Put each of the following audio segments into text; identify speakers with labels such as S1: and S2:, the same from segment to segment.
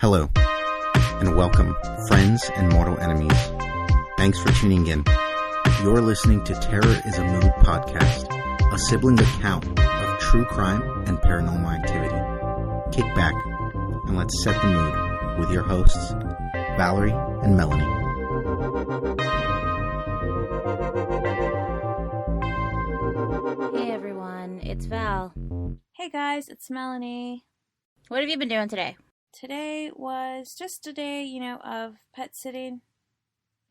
S1: Hello, and welcome, friends and mortal enemies. Thanks for tuning in. You're listening to Terror is a Mood podcast, a sibling account of true crime and paranormal activity. Kick back, and let's set the mood with your hosts, Valerie and Melanie.
S2: Hey everyone, it's Val.
S3: Hey guys, it's Melanie.
S2: What have you been doing today?
S3: Today was just a day, of pet sitting,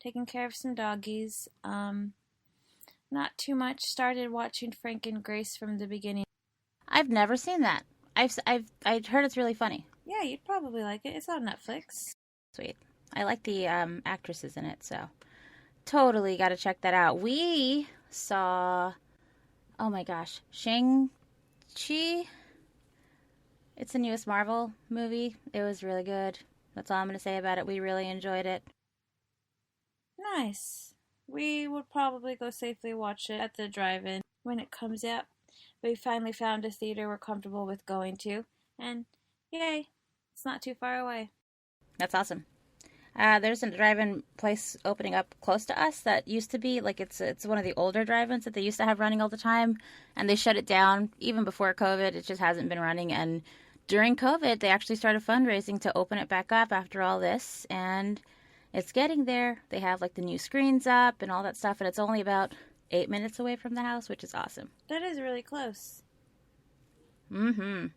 S3: taking care of some doggies. Not too much. Started watching Frank and Grace from the beginning.
S2: I've never seen that. I've heard it's really funny.
S3: Yeah, you'd probably like it. It's on Netflix.
S2: Sweet. I like the actresses in it, so totally got to check that out. We saw, oh my gosh, Shang-Chi. It's the newest Marvel movie. It was really good. That's all I'm going to say about it. We really enjoyed it.
S3: Nice. We would probably go safely watch it at the drive-in when it comes out. We finally found a theater we're comfortable with going to. And yay, it's not too far away.
S2: That's awesome. There's a drive-in place opening up close to us that used to be, it's one of the older drive-ins that they used to have running all the time. And they shut it down even before COVID. It just hasn't been running. And during COVID, they actually started fundraising to open it back up after all this. And it's getting there. They have the new screens up and all that stuff. And it's only about 8 minutes away from the house, which is awesome.
S3: That is really close.
S2: Mm-hmm.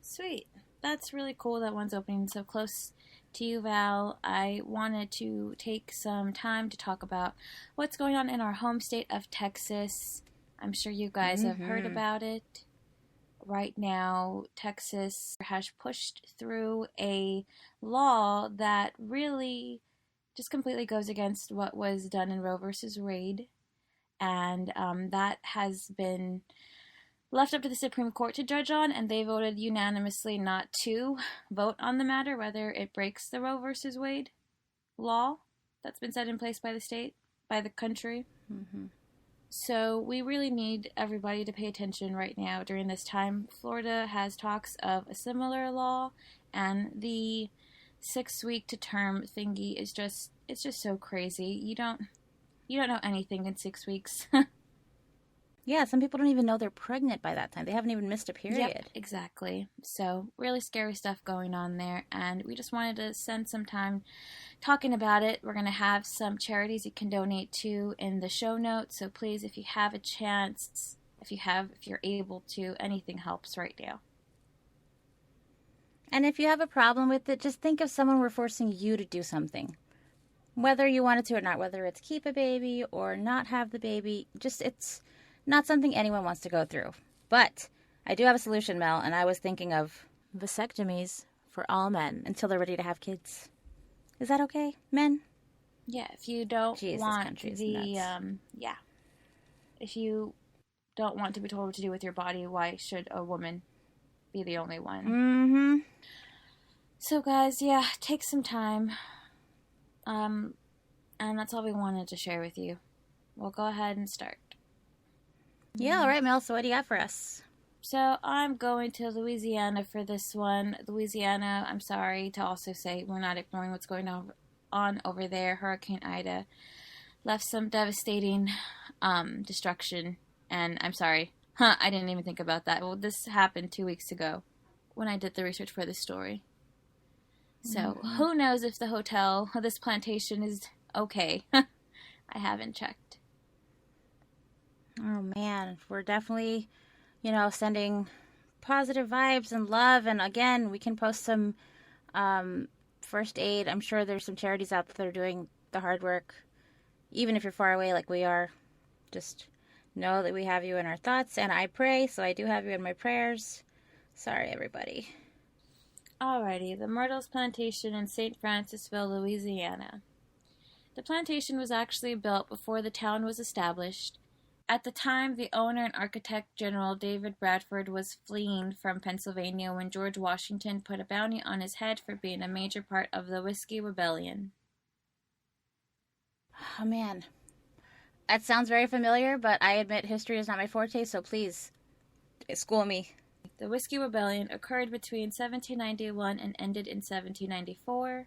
S3: Sweet. That's really cool that one's opening so close to you, Val. I wanted to take some time to talk about what's going on in our home state of Texas. I'm sure you guys have heard about it. Right now, Texas has pushed through a law that really just completely goes against what was done in Roe versus Wade. And that has been left up to the Supreme Court to judge on, and they voted unanimously not to vote on the matter, whether it breaks the Roe versus Wade law that's been set in place by the state, by the country.
S2: Mm-hmm.
S3: So we really need everybody to pay attention right now during this time. Florida has talks of a similar law, and the 6-week to term thingy is just so crazy. You don't know anything in 6 weeks.
S2: Yeah, some people don't even know they're pregnant by that time. They haven't even missed a period.
S3: Yep, exactly. So really scary stuff going on there, and we just wanted to spend some time talking about it. We're going to have some charities you can donate to in the show notes, so please, if you have a chance, if you're able to, anything helps right now.
S2: And if you have a problem with it, just think of someone we're forcing you to do something. Whether you wanted to or not, whether it's keep a baby or not have the baby, it's not something anyone wants to go through. But I do have a solution, Mel, and I was thinking of vasectomies for all men until they're ready to have kids. Is that okay, men?
S3: Yeah, if you don't want if you don't want to be told what to do with your body, why should a woman be the only one?
S2: Mm-hmm.
S3: So guys, take some time. And that's all we wanted to share with you. We'll go ahead and start.
S2: Yeah, all right, Mel, so what do you got for us?
S3: So I'm going to Louisiana for this one. Louisiana, I'm sorry to also say we're not ignoring what's going on over there. Hurricane Ida left some devastating destruction. And I'm sorry. I didn't even think about that. Well, this happened 2 weeks ago when I did the research for this story. So who knows if the hotel, this plantation, is okay. I haven't checked.
S2: Oh, man, we're definitely, sending positive vibes and love. And, again, we can post some first aid. I'm sure there's some charities out there that are doing the hard work. Even if you're far away like we are, just know that we have you in our thoughts. And I pray, so I do have you in my prayers. Sorry, everybody.
S3: Alrighty, the Myrtles Plantation in St. Francisville, Louisiana. The plantation was actually built before the town was established. At the time, the owner and architect General David Bradford was fleeing from Pennsylvania when George Washington put a bounty on his head for being a major part of the Whiskey Rebellion.
S2: Oh, man. That sounds very familiar, but I admit history is not my forte, so please, school me.
S3: The Whiskey Rebellion occurred between 1791 and ended in 1794.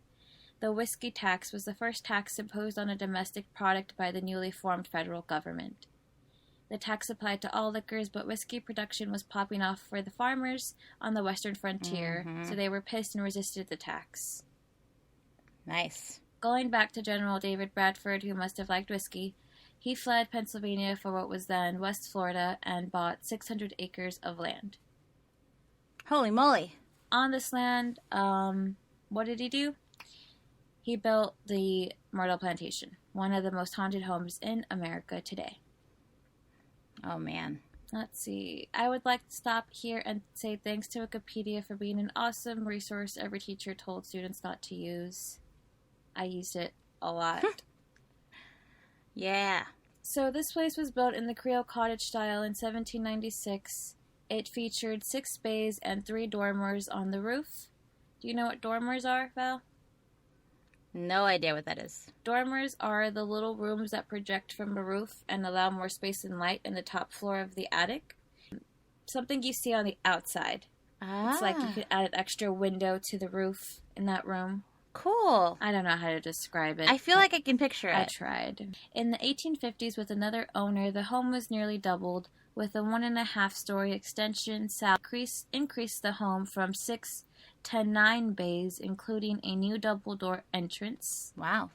S3: The whiskey tax was the first tax imposed on a domestic product by the newly formed federal government. The tax applied to all liquors, but whiskey production was popping off for the farmers on the western frontier, so they were pissed and resisted the tax.
S2: Nice.
S3: Going back to General David Bradford, who must have liked whiskey, he fled Pennsylvania for what was then West Florida and bought 600 acres of land.
S2: Holy moly.
S3: On this land, what did he do? He built the Myrtle Plantation, one of the most haunted homes in America today.
S2: Oh, man.
S3: Let's see. I would like to stop here and say thanks to Wikipedia for being an awesome resource every teacher told students not to use. I used it a lot.
S2: Yeah.
S3: So this place was built in the Creole cottage style in 1796. It featured 6 bays and 3 dormers on the roof. Do you know what dormers are, Val?
S2: No idea what that is.
S3: Dormers are the little rooms that project from a roof and allow more space and light in the top floor of the attic. Something you see on the outside. It's like you could add an extra window to the roof in that room.
S2: Cool.
S3: I don't know how to describe it.
S2: I feel like I can picture it.
S3: I tried. In the 1850s, with another owner, the home was nearly doubled, with a 1.5-story extension. South increased the home from 6 to 9 bays, including a new double-door entrance.
S2: Wow.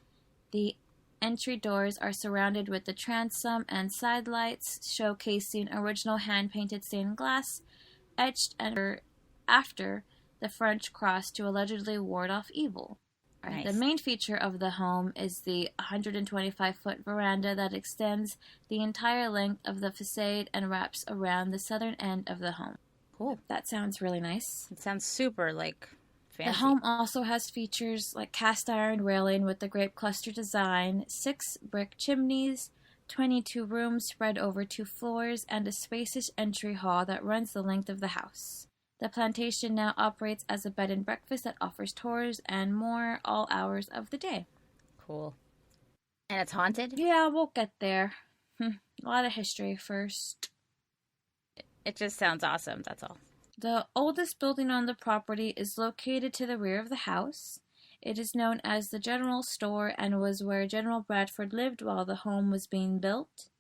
S2: The
S3: entry doors are surrounded with the transom and side lights, showcasing original hand-painted stained glass, etched after the French cross to allegedly ward off evil.
S2: Nice.
S3: The main feature of the home is the 125-foot veranda that extends the entire length of the facade and wraps around the southern end of the home.
S2: Cool.
S3: That sounds really nice.
S2: It sounds super, fancy.
S3: The home also has features like cast iron railing with the grape cluster design, 6 brick chimneys, 22 rooms spread over 2 floors, and a spacious entry hall that runs the length of the house. The plantation now operates as a bed and breakfast that offers tours and more all hours of the day.
S2: Cool. And it's haunted?
S3: Yeah, we'll get there. A lot of history first.
S2: It just sounds awesome, that's all.
S3: The oldest building on the property is located to the rear of the house. It is known as the General Store and was where General Bradford lived while the home was being built.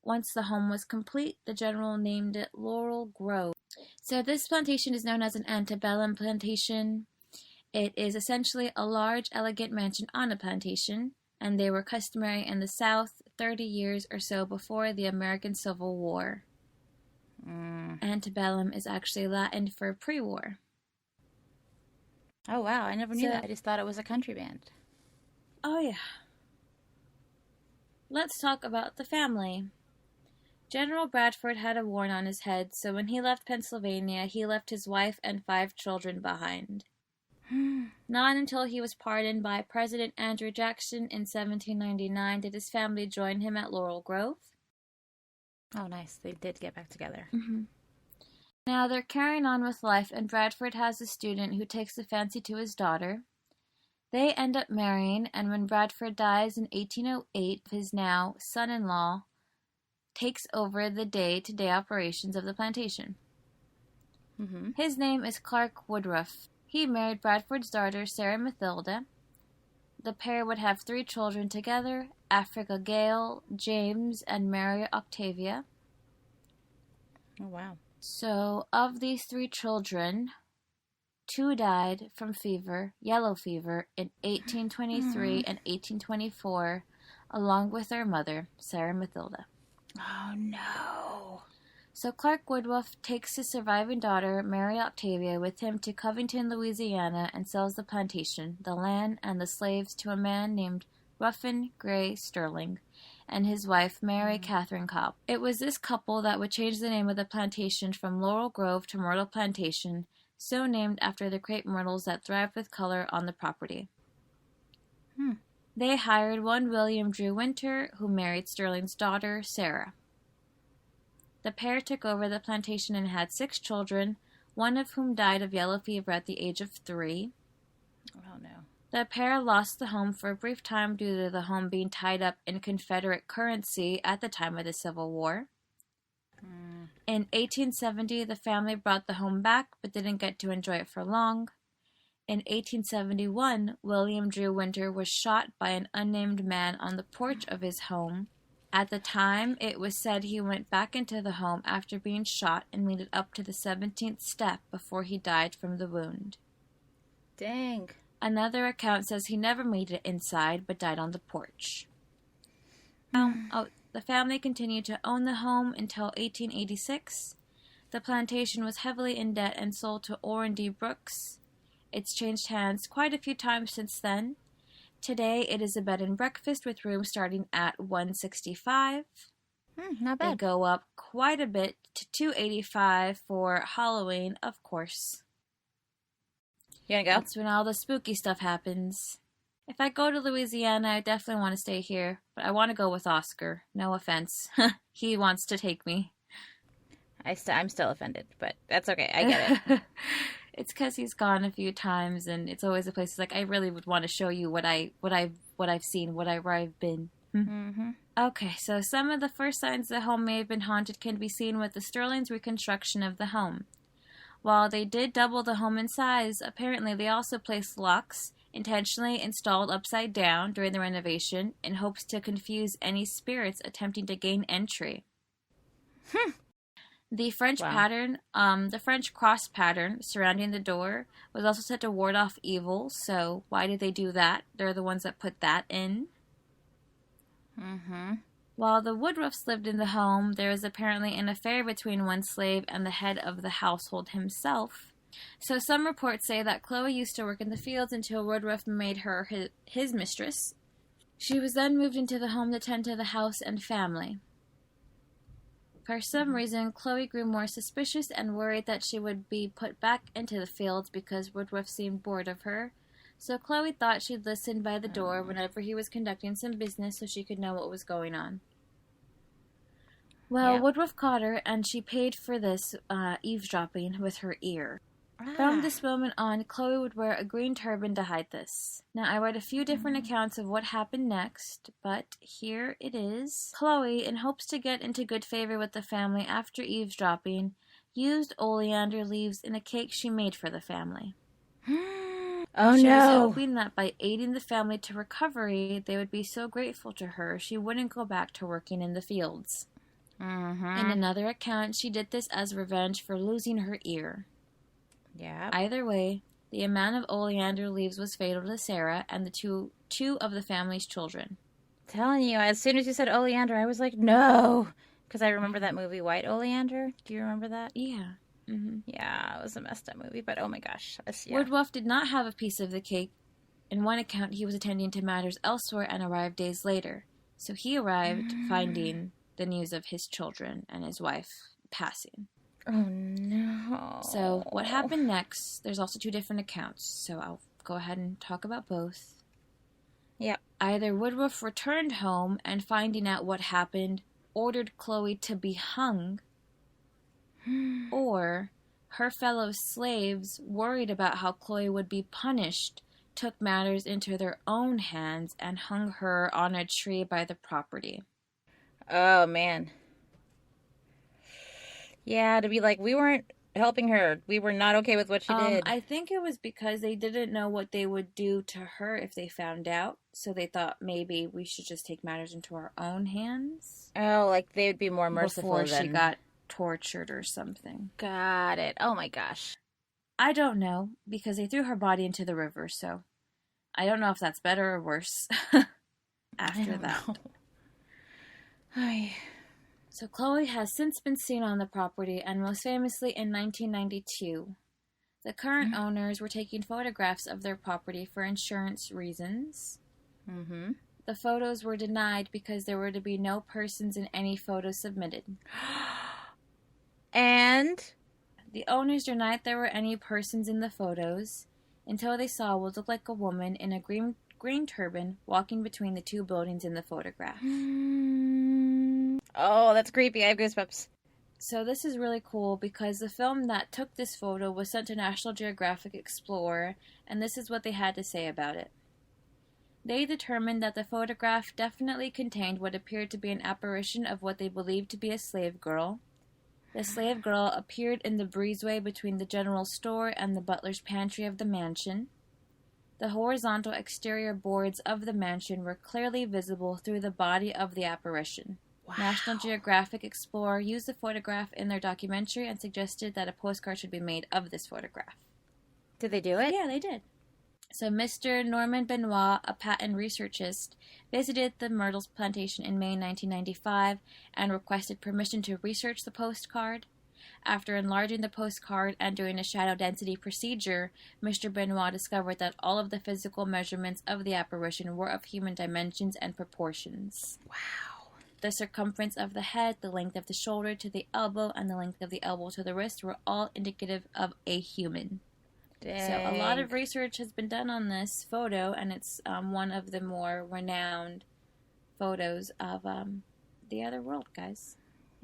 S3: Once the home was complete, the General named it Laurel Grove. So this plantation is known as an antebellum plantation. It is essentially a large, elegant mansion on a plantation, and they were customary in the South 30 years or so before the American Civil War. Antebellum is actually Latin for pre-war.
S2: Oh, wow. I never knew that. I just thought it was a country band.
S3: Oh, yeah. Let's talk about the family. General Bradford had a warrant on his head, so when he left Pennsylvania, he left his wife and 5 children behind. Not until he was pardoned by President Andrew Jackson in 1799 did his family join him at Laurel Grove.
S2: Oh, nice. They did get back together.
S3: Mm-hmm. Now they're carrying on with life, and Bradford has a student who takes a fancy to his daughter. They end up marrying, and when Bradford dies in 1808, his now son-in-law takes over the day-to-day operations of the plantation.
S2: Mm-hmm.
S3: His name is Clark Woodruff. He married Bradford's daughter, Sarah Mathilda. The pair would have 3 children together, Africa Gale, James, and Mary Octavia.
S2: Oh, wow.
S3: So, of these 3 children, 2 died from yellow fever, in 1823 and 1824, along with their mother, Sarah Mathilda.
S2: Oh, no.
S3: So Clark Woodruff takes his surviving daughter, Mary Octavia, with him to Covington, Louisiana, and sells the plantation, the land, and the slaves to a man named Ruffin Gray Sterling and his wife, Mary Katherine Cobb. It was this couple that would change the name of the plantation from Laurel Grove to Myrtle Plantation, so named after the crepe myrtles that thrived with color on the property. They hired one William Drew Winter, who married Sterling's daughter, Sarah. The pair took over the plantation and had 6 children, one of whom died of yellow fever at the age of 3.
S2: Oh, no.
S3: The pair lost the home for a brief time due to the home being tied up in Confederate currency at the time of the Civil War. In In 1870, the family brought the home back, but didn't get to enjoy it for long. In 1871, William Drew Winter was shot by an unnamed man on the porch of his home. At the time, it was said he went back into the home after being shot and made it up to the 17th step before he died from the wound.
S2: Dang.
S3: Another account says he never made it inside, but died on the porch. The family continued to own the home until 1886. The plantation was heavily in debt and sold to Orrin D. Brooks. It's changed hands quite a few times since then. Today, it is a bed and breakfast with rooms starting at $165.
S2: Not bad.
S3: They go up quite a bit to $285 for Halloween, of course.
S2: You gonna go?
S3: That's when all the spooky stuff happens. If I go to Louisiana, I definitely want to stay here, but I want to go with Oscar. No offense. He wants to take me.
S2: I'm still offended, but that's okay. I get it.
S3: It's because he's gone a few times, and it's always a place like I really would want to show you what I've seen, where I've been.
S2: Mm-hmm.
S3: Okay, so some of the first signs the home may have been haunted can be seen with the Sterling's reconstruction of the home. While they did double the home in size, apparently they also placed locks intentionally installed upside down during the renovation in hopes to confuse any spirits attempting to gain entry. The French pattern, the French cross pattern surrounding the door was also said to ward off evil, so why did they do that? They're the ones that put that in.
S2: Mm-hmm.
S3: While the Woodruffs lived in the home, there was apparently an affair between one slave and the head of the household himself. So some reports say that Chloe used to work in the fields until Woodruff made her his mistress. She was then moved into the home to tend to the house and family. For some reason, Chloe grew more suspicious and worried that she would be put back into the fields because Woodruff seemed bored of her. So Chloe thought she'd listen by the door whenever he was conducting some business so she could know what was going on. Well,
S2: Yeah.
S3: Woodruff caught her, and she paid for this eavesdropping with her ear. From this moment on, Chloe would wear a green turban to hide this. Now, I read a few different accounts of what happened next, but here it is. Chloe, in hopes to get into good favor with the family after eavesdropping, used oleander leaves in a cake she made for the family.
S2: Oh
S3: She was
S2: no!
S3: hoping that by aiding the family to recovery, they would be so grateful to her she wouldn't go back to working in the fields.
S2: Mm-hmm.
S3: In another account, she did this as revenge for losing her ear.
S2: Yeah.
S3: Either way, the amount of oleander leaves was fatal to Sarah and the two of the family's children.
S2: Telling you, as soon as you said oleander, I was like, no, because I remember that movie White Oleander. Do you remember that?
S3: Yeah. Mm-hmm.
S2: Yeah, it was a messed up movie, but oh my gosh, yeah.
S3: Woodruff did not have a piece of the cake. In one account, he was attending to matters elsewhere and arrived days later. So he arrived finding the news of his children and his wife passing.
S2: Oh no.
S3: So what happened next, there's also two different accounts, so I'll go ahead and talk about both.
S2: Yep.
S3: Either Woodruff returned home and finding out what happened, ordered Chloe to be hung, or her fellow slaves, worried about how Chloe would be punished, took matters into their own hands and hung her on a tree by the property.
S2: Oh man. Yeah, to be like, we weren't helping her. We were not okay with what she did.
S3: I think it was because they didn't know what they would do to her if they found out, so they thought maybe we should just take matters into our own hands.
S2: Oh, like they would be more merciful
S3: before
S2: than...
S3: she got tortured or something.
S2: Got it. Oh my gosh.
S3: I don't know, because they threw her body into the river, so I don't know if that's better or worse after that. So Chloe has since been seen on the property, and most famously in 1992. The current owners were taking photographs of their property for insurance reasons.
S2: Mm-hmm.
S3: The photos were denied because there were to be no persons in any photos submitted.
S2: And?
S3: The owners denied there were any persons in the photos until they saw what looked like a woman in a green turban walking between the two buildings in the photograph.
S2: Oh, that's creepy. I have goosebumps.
S3: So this is really cool because the film that took this photo was sent to National Geographic Explorer, and this is what they had to say about it. They determined that the photograph definitely contained what appeared to be an apparition of what they believed to be a slave girl. The slave girl appeared in the breezeway between the general store and the butler's pantry of the mansion. The horizontal exterior boards of the mansion were clearly visible through the body of the apparition.
S2: Wow.
S3: National Geographic Explorer used the photograph in their documentary and suggested that a postcard should be made of this photograph.
S2: Did they do it?
S3: Yeah, they did. So Mr. Norman Benoit, a patent researchist, visited the Myrtles Plantation in May 1995 and requested permission to research the postcard. After enlarging the postcard and doing a shadow density procedure, Mr. Benoit discovered that all of the physical measurements of the apparition were of human dimensions and proportions.
S2: Wow.
S3: The circumference of the head, the length of the shoulder to the elbow, and the length of the elbow to the wrist were all indicative of a human.
S2: Dang.
S3: So a lot of research has been done on this photo, and it's one of the more renowned photos of the other world, guys.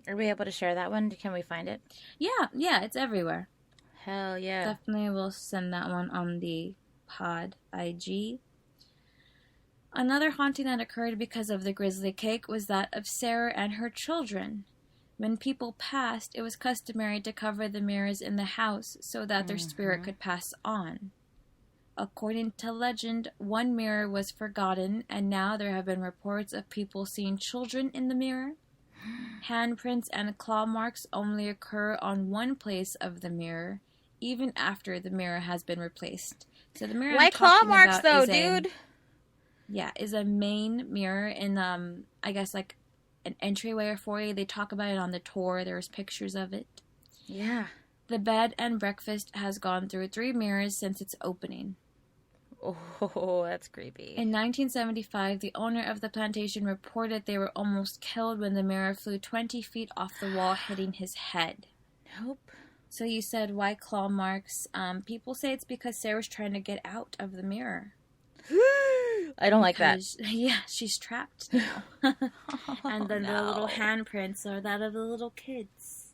S2: Are we able to share that one? Can we find it?
S3: Yeah, it's everywhere.
S2: Hell yeah.
S3: Definitely will send that one on the pod IG. Another haunting that occurred because of the grizzly cake was that of Sarah and her children. When people passed, it was customary to cover the mirrors in the house so that their spirit could pass on. According to legend, one mirror was forgotten, and now there have been reports of people seeing children in the mirror. Handprints and claw marks only occur on one place of the mirror, even after the mirror has been replaced. So the mirror
S2: Why
S3: I'm
S2: claw
S3: talking
S2: marks,
S3: about
S2: though,
S3: is
S2: dude?
S3: is a main mirror in, I guess, like an entryway or foyer. They talk about it on the tour. There's pictures of it.
S2: Yeah.
S3: The bed and breakfast has gone through 3 mirrors since its opening.
S2: Oh, that's creepy.
S3: In 1975, the owner of the plantation reported they were almost killed when the mirror flew 20 feet off the wall, hitting his head.
S2: Nope.
S3: So you said, why claw marks? People say it's because Sarah's trying to get out of the mirror.
S2: I don't like that.
S3: Yeah, she's trapped now. And then the little handprints are that of the little kids.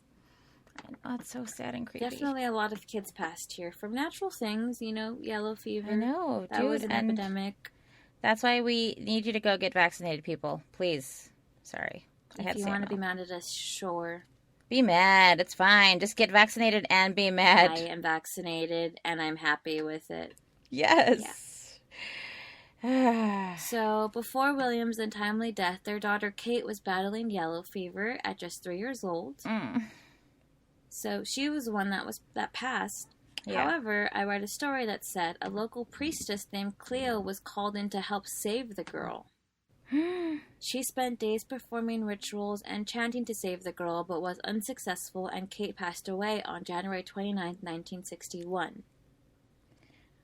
S2: Oh, it's so sad and creepy.
S3: Definitely a lot of kids passed here from natural things, yellow fever.
S2: I know, dude.
S3: That was an epidemic.
S2: That's why we need you to go get vaccinated, people. Please. Sorry.
S3: If you want to be mad at us, sure.
S2: Be mad. It's fine. Just get vaccinated and be mad.
S3: I am vaccinated, and I'm happy with it.
S2: Yes.
S3: Yeah. So, before William's untimely death, their daughter Kate was battling yellow fever at just 3 years old. So she was the one that passed. Yeah. However, I read a story that said a local priestess named Cleo was called in to help save the girl. She spent days performing rituals and chanting to save the girl, but was unsuccessful, and Kate passed away on January 29, 1961.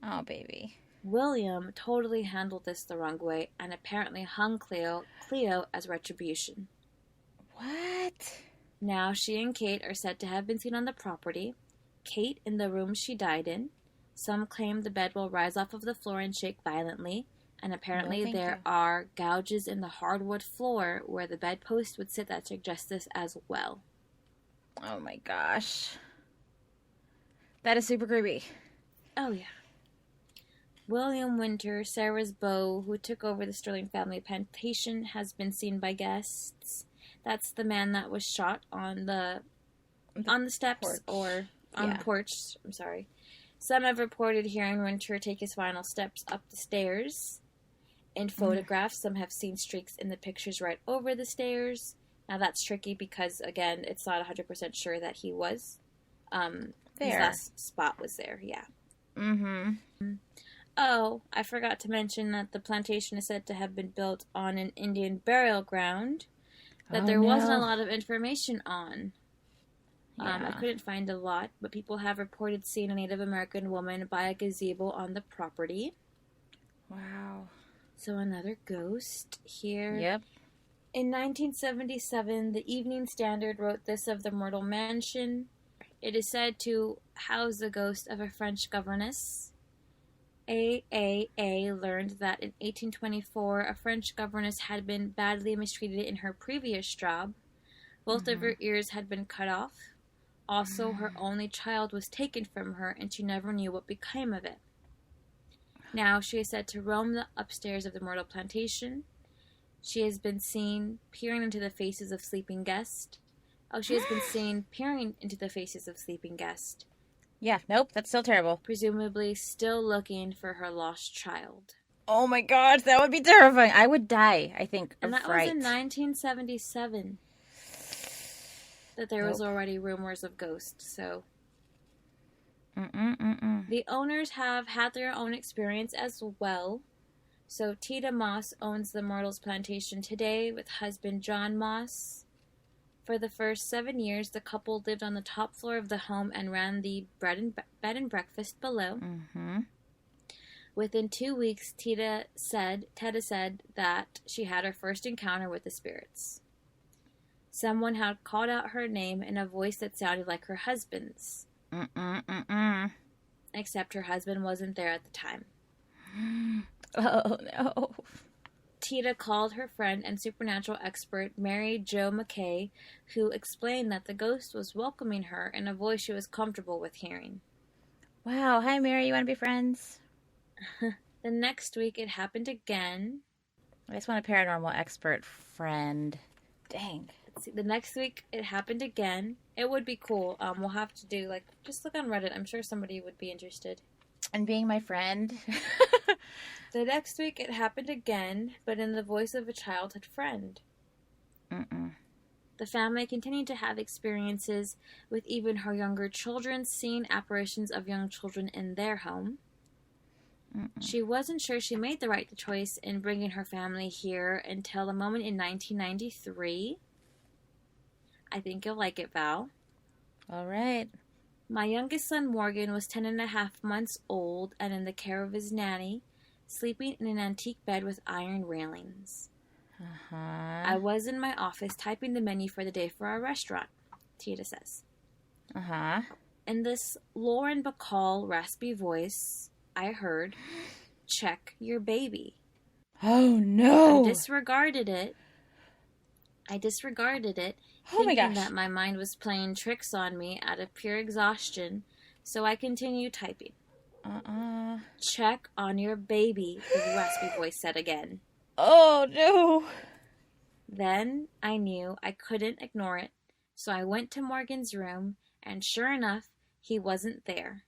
S2: Oh, baby.
S3: William totally handled this the wrong way and apparently hung Cleo as retribution.
S2: What?
S3: Now, she and Kate are said to have been seen on the property. Kate in the room she died in. Some claim the bed will rise off of the floor and shake violently, and apparently there are gouges in the hardwood floor where the bedpost would sit that suggest this as well.
S2: Oh my gosh. That is super creepy.
S3: Oh, yeah. William Winter, Sarah's beau, who took over the Sterling family plantation, has been seen by guests. That's the man that was shot on the steps porch. Or on the porch. I'm sorry. Some have reported hearing Winter take his final steps up the stairs. In photographs, some have seen streaks in the pictures right over the stairs. Now that's tricky because, again, it's not 100% sure that he was. His last spot was there, yeah. Mm-hmm. Oh, I forgot to mention that the plantation is said to have been built on an Indian burial ground that there wasn't a lot of information on. I couldn't find a lot, but people have reported seeing a Native American woman by a gazebo on the property.
S2: Wow.
S3: So another ghost here.
S2: Yep.
S3: In 1977, the Evening Standard wrote this of the Myrtle Mansion. It is said to house the ghost of a French governess. AAA learned that in 1824, a French governess had been badly mistreated in her previous job. Both of her ears had been cut off. Also, her only child was taken from her, and she never knew what became of it. Now, she is said to roam the upstairs of the Myrtle Plantation. She has been seen peering into the faces of sleeping guests. Oh, she has been seen peering into the faces of sleeping guests,
S2: Yeah, nope, that's still terrible.
S3: presumably still looking for her lost child.
S2: Oh my god, that would be terrifying. I would die, I think,
S3: And
S2: of
S3: that
S2: fright.
S3: was in 1977 that there was already rumors of ghosts, so... The owners have had their own experience as well. So Tita Moss owns the Myrtles Plantation today with husband John Moss. For the first 7 years, the couple lived on the top floor of the home and ran the bed and breakfast below. Within 2 weeks, Teta said that she had her first encounter with the spirits. Someone had called out her name in a voice that sounded like her husband's. Except her husband wasn't there at the time.
S2: Oh, no.
S3: Tita called her friend and supernatural expert Mary Jo McKay, who explained that the ghost was welcoming her in a voice she was comfortable with hearing.
S2: Wow. Hi, Mary. You want to be friends?
S3: The next week, it happened again.
S2: I just want a paranormal expert friend. Dang.
S3: Let's see. The next week, it happened again. It would be cool. We'll have to do, just look on Reddit. I'm sure somebody would be interested.
S2: And being my friend.
S3: The next week, it happened again, but in the voice of a childhood friend. The family continued to have experiences with even her younger children seeing apparitions of young children in their home. She wasn't sure she made the right choice in bringing her family here until the moment in 1993. I think you'll like it, Val.
S2: All right.
S3: My youngest son, Morgan, was 10.5 months old and in the care of his nanny, sleeping in an antique bed with iron railings. I was in my office typing the menu for the day for our restaurant, Tita says. In this Lauren Bacall raspy voice, I heard, "Check your baby."
S2: Oh, no.
S3: I disregarded it,
S2: Oh my
S3: thinking
S2: gosh.
S3: that my mind was playing tricks on me out of pure exhaustion, so I continued typing. "Check on your baby," the raspy voice said again.
S2: Oh, no.
S3: Then I knew I couldn't ignore it, so I went to Morgan's room, and sure enough, he wasn't there.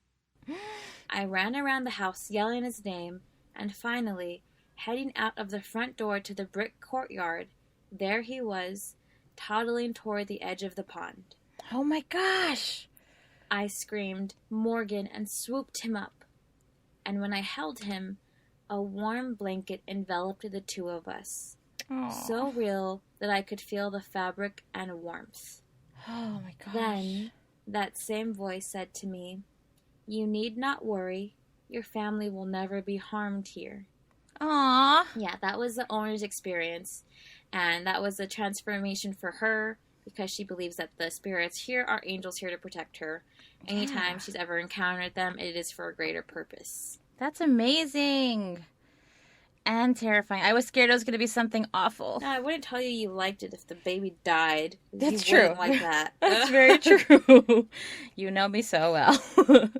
S3: I ran around the house yelling his name, and finally, heading out of the front door to the brick courtyard, there he was, toddling toward the edge of the pond.
S2: Oh my gosh.
S3: I screamed, "Morgan," and swooped him up. And when I held him, a warm blanket enveloped the two of us.
S2: Aww.
S3: So real that I could feel the fabric and warmth.
S2: Oh my gosh.
S3: Then, that same voice said to me, "You need not worry. Your family will never be harmed here."
S2: Aww.
S3: Yeah, that was the owner's experience. And that was a transformation for her because she believes that the spirits here are angels here to protect her. Anytime she's ever encountered them, it is for a greater purpose.
S2: That's amazing. And terrifying. I was scared it was going to be something awful.
S3: No, I wouldn't tell you liked it if the baby died.
S2: That's
S3: you
S2: true.
S3: Wouldn't like that.
S2: That's very true. You know me so well.
S3: So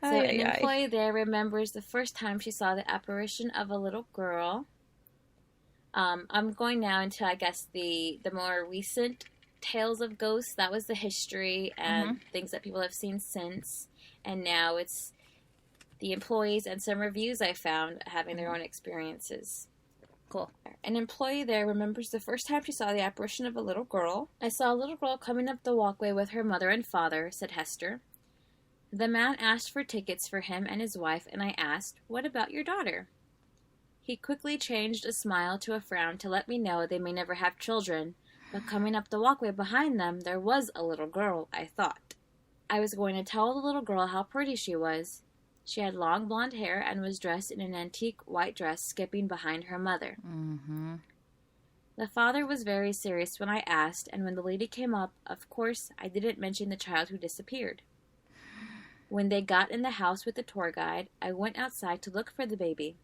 S3: an employee there remembers the first time she saw the apparition of a little girl. I'm going now into, I guess, the more recent tales of ghosts. That was the history and things that people have seen since. And now it's the employees and some reviews I found having their own experiences.
S2: Cool.
S3: An employee there remembers the first time she saw the apparition of a little girl. "I saw a little girl coming up the walkway with her mother and father," said Hester. "The man asked for tickets for him and his wife, and I asked, 'What about your daughter?' He quickly changed a smile to a frown to let me know they may never have children, but coming up the walkway behind them, there was a little girl, I thought. I was going to tell the little girl how pretty she was. She had long blonde hair and was dressed in an antique white dress skipping behind her mother." The father was very serious when I asked, and when the lady came up, of course, I didn't mention the child who disappeared. When they got in the house with the tour guide, I went outside to look for the baby.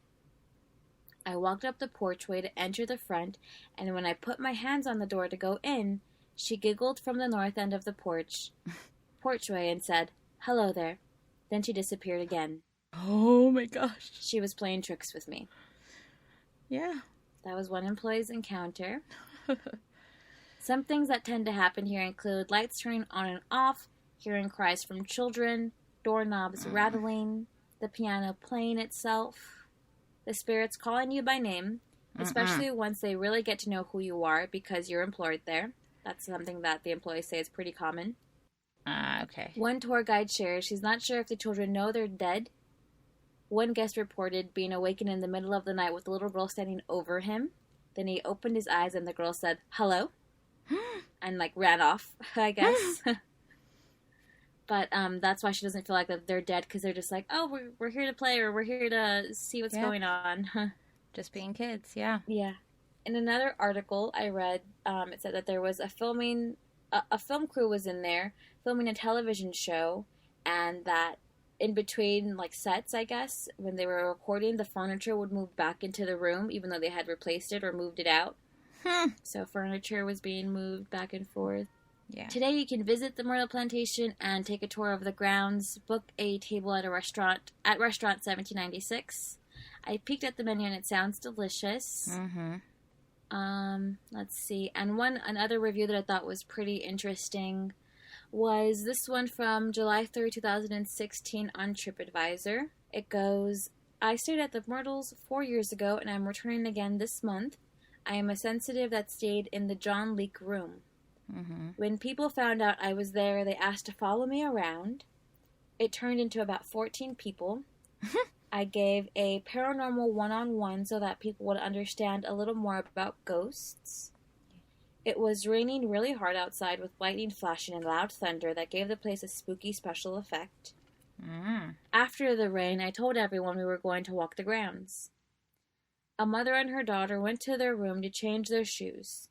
S3: I walked up the porchway to enter the front, and when I put my hands on the door to go in, she giggled from the north end of the porchway and said, "Hello there." Then she disappeared again.
S2: Oh my gosh.
S3: She was playing tricks with me.
S2: Yeah.
S3: That was one employee's encounter. Some things that tend to happen here include lights turning on and off, hearing cries from children, doorknobs rattling, the piano playing itself, the spirits calling you by name, especially once they really get to know who you are because you're employed there. That's something that the employees say is pretty common.
S2: Okay.
S3: One tour guide shares she's not sure if the children know they're dead. One guest reported being awakened in the middle of the night with a little girl standing over him. Then he opened his eyes and the girl said, "Hello?" and ran off, I guess. But that's why she doesn't feel like that they're dead, because they're just like, oh, we're here to play, or we're here to see what's going on.
S2: Just being kids, yeah.
S3: Yeah. In another article I read, it said that there was a film crew was in there filming a television show, and that in between sets, I guess, when they were recording, the furniture would move back into the room even though they had replaced it or moved it out. So furniture was being moved back and forth.
S2: Yeah.
S3: Today you can visit the Myrtle Plantation and take a tour of the grounds, book a table at restaurant 1796. I peeked at the menu and it sounds delicious. Let's see. And another review that I thought was pretty interesting was this one from July 3rd, 2016 on TripAdvisor. It goes, I stayed at the Myrtles 4 years ago and I'm returning again this month. I am a sensitive that stayed in the John Leake room. When people found out I was there, they asked to follow me around. It turned into about 14 people. I gave a paranormal one-on-one so that people would understand a little more about ghosts. It was raining really hard outside with lightning flashing and loud thunder that gave the place a spooky special effect. After the rain, I told everyone we were going to walk the grounds. A mother and her daughter went to their room to change their shoes.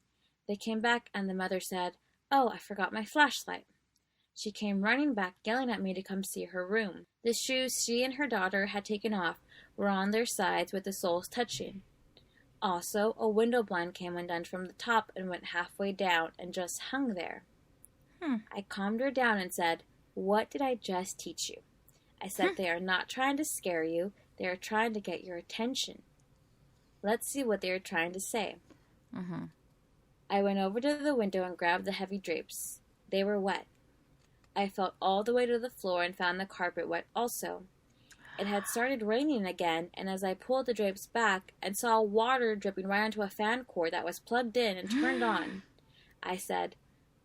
S3: They came back and the mother said, "Oh, I forgot my flashlight." She came running back, yelling at me to come see her room. The shoes she and her daughter had taken off were on their sides with the soles touching. Also, a window blind came undone from the top and went halfway down and just hung there. I calmed her down and said, "What did I just teach you?" I said, "They are not trying to scare you. They are trying to get your attention. Let's see what they are trying to say." I went over to the window and grabbed the heavy drapes. They were wet. I felt all the way to the floor and found the carpet wet also. It had started raining again, and as I pulled the drapes back and saw water dripping right onto a fan cord that was plugged in and turned on, I said,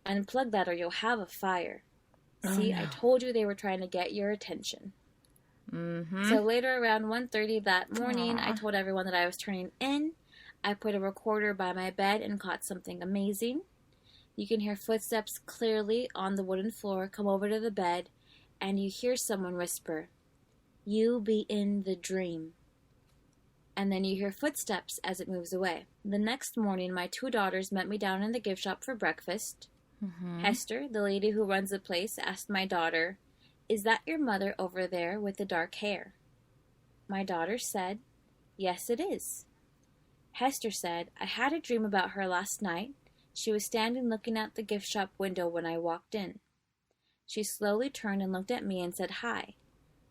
S3: "Unplug that or you'll have a fire." See, I told you they were trying to get your attention. So later, around 1:30 that morning, I told everyone that I was turning in. I put a recorder by my bed and caught something amazing. You can hear footsteps clearly on the wooden floor come over to the bed, and you hear someone whisper, "You be in the dream." And then you hear footsteps as it moves away. The next morning, my two daughters met me down in the gift shop for breakfast. Hester, the lady who runs the place, asked my daughter, "Is that your mother over there with the dark hair?" My daughter said, "Yes, it is." Hester said, "I had a dream about her last night. She was standing looking out the gift shop window when I walked in. She slowly turned and looked at me and said hi.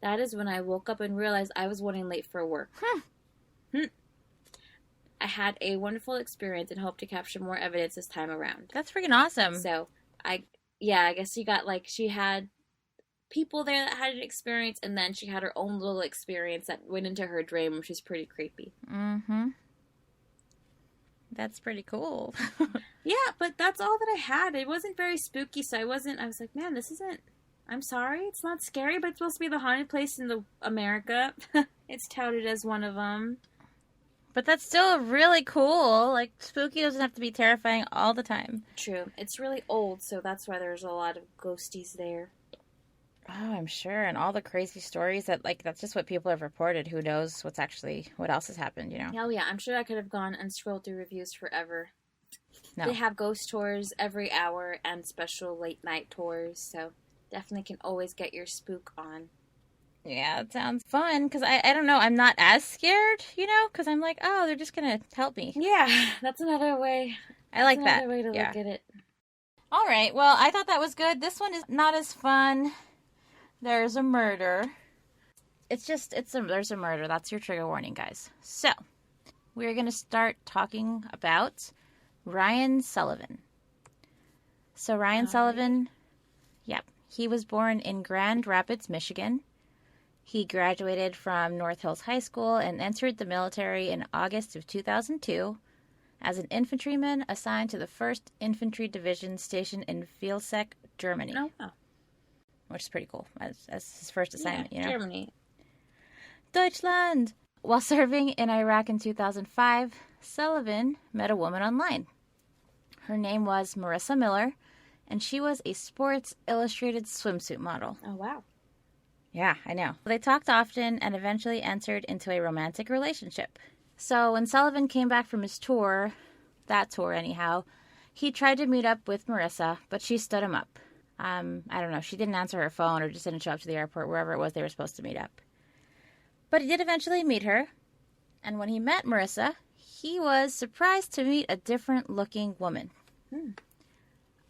S3: That is when I woke up and realized I was running late for work." I had a wonderful experience and hope to capture more evidence this time around.
S2: That's freaking awesome.
S3: So, I guess she got, she had people there that had an experience, and then she had her own little experience that went into her dream, which was pretty creepy.
S2: That's pretty cool.
S3: Yeah, but that's all that I had. It wasn't very spooky, so I was like, man, this isn't, I'm sorry, it's not scary, but it's supposed to be the haunted place in America. It's touted as one of them.
S2: But that's still really cool. Spooky doesn't have to be terrifying all the time.
S3: True. It's really old, so that's why there's a lot of ghosties there.
S2: Oh, I'm sure. And all the crazy stories that's just what people have reported. Who knows what else has happened,
S3: Oh, yeah. I'm sure I could have gone and scrolled through reviews forever.
S2: No.
S3: They have ghost tours every hour and special late night tours, so definitely can always get your spook on.
S2: Yeah, it sounds fun, because I don't know, I'm not as scared, because I'm like, oh, they're just going to help me.
S3: Yeah, that's another way.
S2: I like that.
S3: Another way to look at it.
S2: All right, well, I thought that was good. This one is not as fun. There's a murder. There's a murder. That's your trigger warning, guys. So, we're going to start talking about Ryan Sullivan. So Ryan Sullivan, yep, he was born in Grand Rapids, Michigan. He graduated from North Hills High School and entered the military in August of 2002 as an infantryman assigned to the 1st Infantry Division stationed in Vilseck, Germany.
S3: Oh, wow.
S2: Which is pretty cool as his first assignment, you know?
S3: Germany.
S2: Deutschland! While serving in Iraq in 2005, Sullivan met a woman online. Her name was Marissa Miller, and she was a Sports Illustrated swimsuit model.
S3: Oh, wow.
S2: Yeah, I know. They talked often and eventually entered into a romantic relationship. So when Sullivan came back from his tour, that tour anyhow, he tried to meet up with Marissa, but she stood him up. I don't know, she didn't answer her phone or just didn't show up to the airport, wherever it was they were supposed to meet up. But he did eventually meet her, and when he met Marissa, he was surprised to meet a different-looking woman.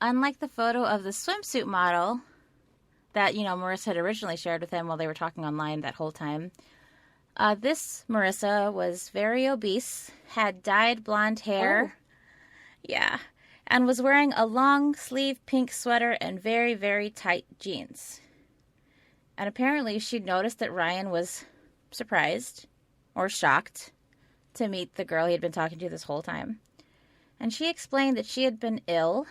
S2: Unlike the photo of the swimsuit model that, Marissa had originally shared with him while they were talking online that whole time, this Marissa was very obese, had dyed blonde hair, and was wearing a long-sleeve pink sweater and very, very tight jeans. And apparently she'd noticed that Ryan was surprised or shocked to meet the girl he had been talking to this whole time. And she explained that she had been ill,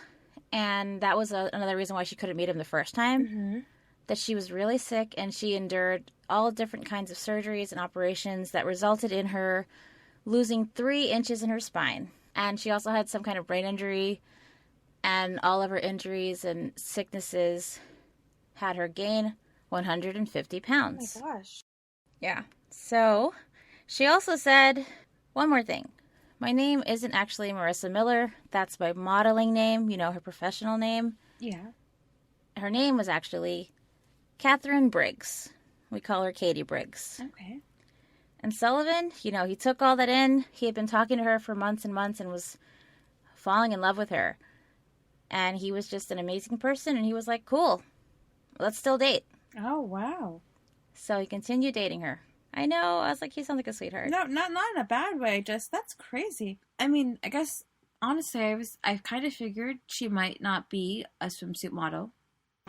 S2: and that was another reason why she couldn't meet him the first time, that she was really sick, and she endured all different kinds of surgeries and operations that resulted in her losing 3 inches in her spine. And she also had some kind of brain injury, and all of her injuries and sicknesses had her gain 150 pounds.
S3: Oh my gosh.
S2: Yeah. So she also said one more thing. My name isn't actually Marissa Miller. That's my modeling name, her professional name.
S3: Yeah.
S2: Her name was actually Katherine Briggs. We call her Katie Briggs.
S3: Okay.
S2: And Sullivan, he took all that in. He had been talking to her for months and months and was falling in love with her. And he was just an amazing person, and he was like, cool, let's still date.
S3: Oh, wow.
S2: So he continued dating her. I know, I was like, he sounds like a sweetheart.
S3: No, not in a bad way, just, that's crazy. I mean, I guess, honestly, I kind of figured she might not be a swimsuit model,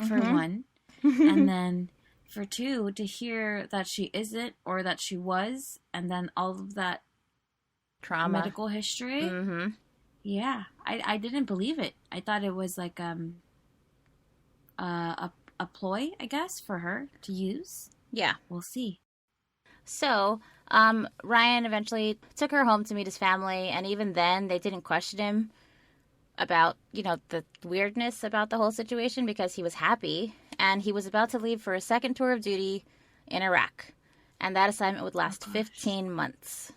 S3: for one. And then, for two, to hear that she isn't, or that she was, and then all of that
S2: Trauma.
S3: medical history. Yeah, I didn't believe it. I thought it was like a ploy, I guess, for her to use.
S2: Yeah.
S3: We'll see.
S2: So, Ryan eventually took her home to meet his family, and even then, they didn't question him about, the weirdness about the whole situation because he was happy, and he was about to leave for a second tour of duty in Iraq, and that assignment would last 15 months.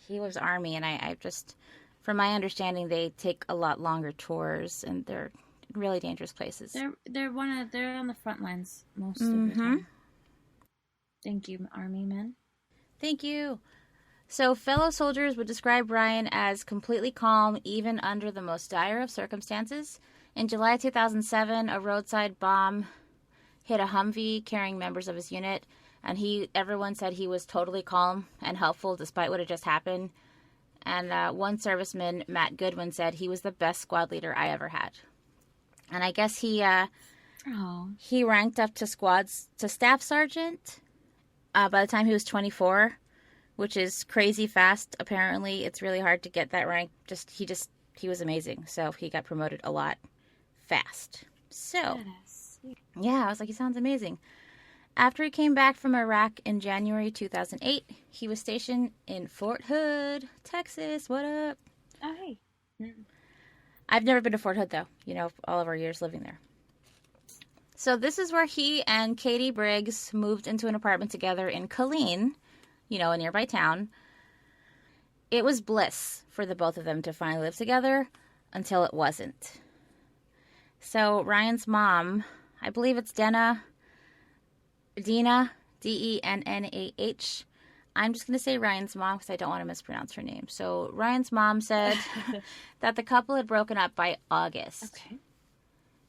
S2: He was Army, and I just, from my understanding, they take a lot longer tours, and they're really dangerous places.
S3: They're on the front lines most of the time. Thank you, Army men.
S2: Thank you. So fellow soldiers would describe Ryan as completely calm, even under the most dire of circumstances. In July 2007, a roadside bomb hit a Humvee carrying members of his unit, and everyone said he was totally calm and helpful despite what had just happened. And one serviceman, Matt Goodwin, said he was the best squad leader I ever had. And I guess he ranked up to staff sergeant by the time he was 24, which is crazy fast. Apparently, it's really hard to get that rank. He was amazing. So he got promoted a lot fast. So, yeah, I was like, he sounds amazing. After he came back from Iraq in January 2008, he was stationed in Fort Hood, Texas. What up?
S3: Oh, hey.
S2: I've never been to Fort Hood, though, all of our years living there. So this is where he and Katie Briggs moved into an apartment together in Killeen, a nearby town. It was bliss for the both of them to finally live together until it wasn't. So Ryan's mom, I believe it's Dena, Denah, D-E-N-N-A-H. I'm just going to say Ryan's mom because I don't want to mispronounce her name. So Ryan's mom said that the couple had broken up by August.
S3: Okay.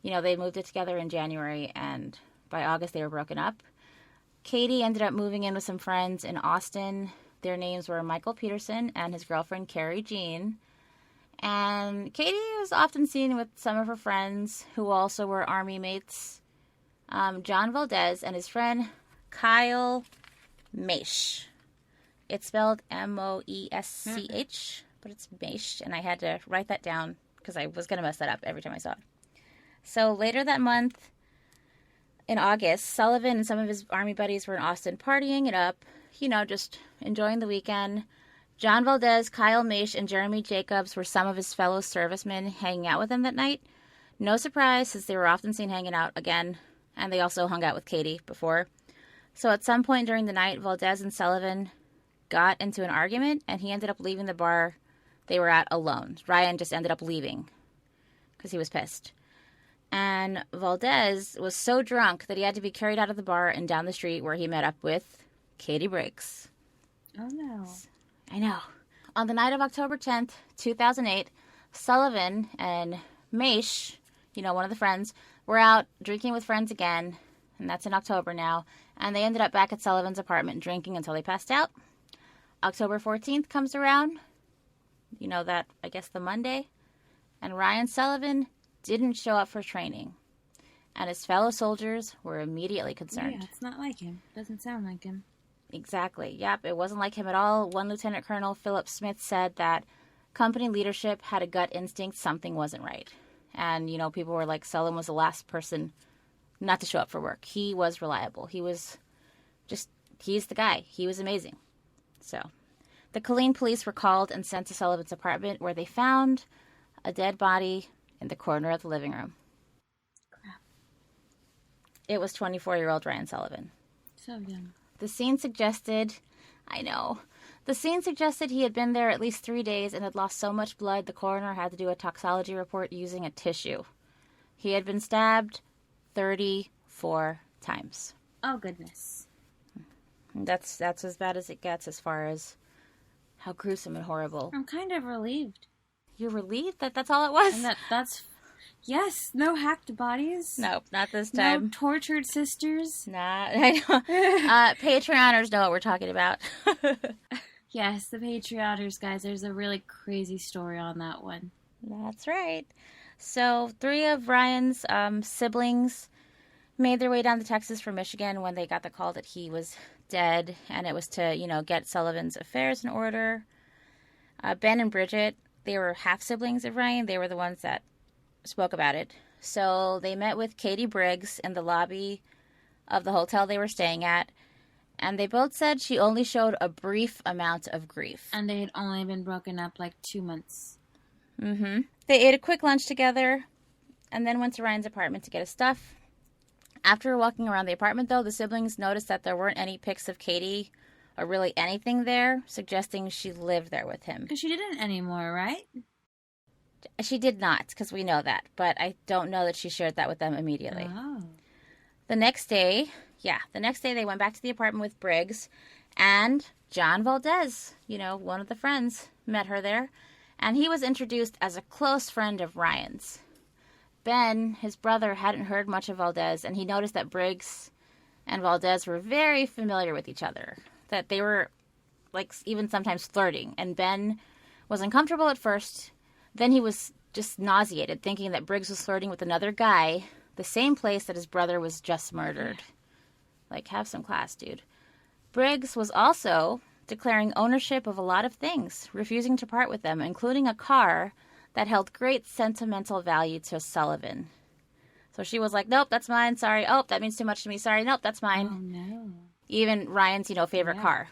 S2: They moved it together in January, and by August they were broken up. Katie ended up moving in with some friends in Austin. Their names were Michael Peterson and his girlfriend, Carrie Jean. And Katie was often seen with some of her friends who also were Army mates. John Valdez and his friend Kyle Maish. It's spelled Moesch, but it's Maish, and I had to write that down because I was going to mess that up every time I saw it. So later that month, in August, Sullivan and some of his Army buddies were in Austin partying it up, just enjoying the weekend. John Valdez, Kyle Maish, and Jeremy Jacobs were some of his fellow servicemen hanging out with him that night. No surprise, since they were often seen hanging out again, and they also hung out with Katie before. So at some point during the night, Valdez and Sullivan got into an argument, and he ended up leaving the bar they were at alone. Ryan just ended up leaving because he was pissed. And Valdez was so drunk that he had to be carried out of the bar and down the street where he met up with Katie Briggs.
S3: Oh, no.
S2: I know. On the night of October 10th, 2008, Sullivan and Maish, one of the friends, were out drinking with friends again, and that's in October now, and they ended up back at Sullivan's apartment drinking until they passed out. October 14th comes around, that, I guess, the Monday, and Ryan Sullivan didn't show up for training, and his fellow soldiers were immediately concerned.
S3: Yeah, it's not like him. Doesn't sound like him.
S2: Exactly. Yep, it wasn't like him at all. One Lieutenant Colonel Philip Smith said that company leadership had a gut instinct something wasn't right. And, people were like, Sullivan was the last person not to show up for work. He was reliable. He's the guy. He was amazing. So, the Killeen police were called and sent to Sullivan's apartment where they found a dead body in the corner of the living room.
S3: Crap.
S2: It was 24-year-old Ryan Sullivan.
S3: So young.
S2: The scene suggested he had been there at least 3 days and had lost so much blood the coroner had to do a toxicology report using a tissue. He had been stabbed 34 times.
S3: Oh, goodness.
S2: That's as bad as it gets as far as how gruesome and horrible.
S3: I'm kind of relieved.
S2: You're relieved that that's all it was?
S3: And that's... Yes, no hacked bodies.
S2: Nope, not this time.
S3: No tortured sisters.
S2: I know. Patreoners know what we're talking about.
S3: Yes, the Patreoners, guys. There's a really crazy story on that one.
S2: That's right. So 3 of Ryan's siblings made their way down to Texas from Michigan when they got the call that he was dead, and it was to, get Sullivan's affairs in order. Ben and Bridget, they were half-siblings of Ryan. They were the ones that spoke about it. So they met with Katie Briggs in the lobby of the hotel they were staying at, and they both said she only showed a brief amount of grief.
S3: And they had only been broken up 2 months.
S2: Mm-hmm. They ate a quick lunch together and then went to Ryan's apartment to get his stuff. After walking around the apartment, though, the siblings noticed that there weren't any pics of Katie or really anything there, suggesting she lived there with him.
S3: Because she didn't anymore, right?
S2: She did not, because we know that, but I don't know that she shared that with them immediately.
S3: Oh.
S2: The next day they went back to the apartment with Briggs, and John Valdez, one of the friends, met her there, and he was introduced as a close friend of Ryan's. Ben, his brother, hadn't heard much of Valdez, and he noticed that Briggs and Valdez were very familiar with each other, that they were, even sometimes flirting, and Ben was uncomfortable at first. Then he was just nauseated, thinking that Briggs was flirting with another guy, the same place that his brother was just murdered. Have some class, dude. Briggs was also declaring ownership of a lot of things, refusing to part with them, including a car that held great sentimental value to Sullivan. So she was like, nope, that's mine, sorry. Oh, that means too much to me, sorry. Nope, that's mine.
S3: Oh, no.
S2: Even Ryan's, favorite car.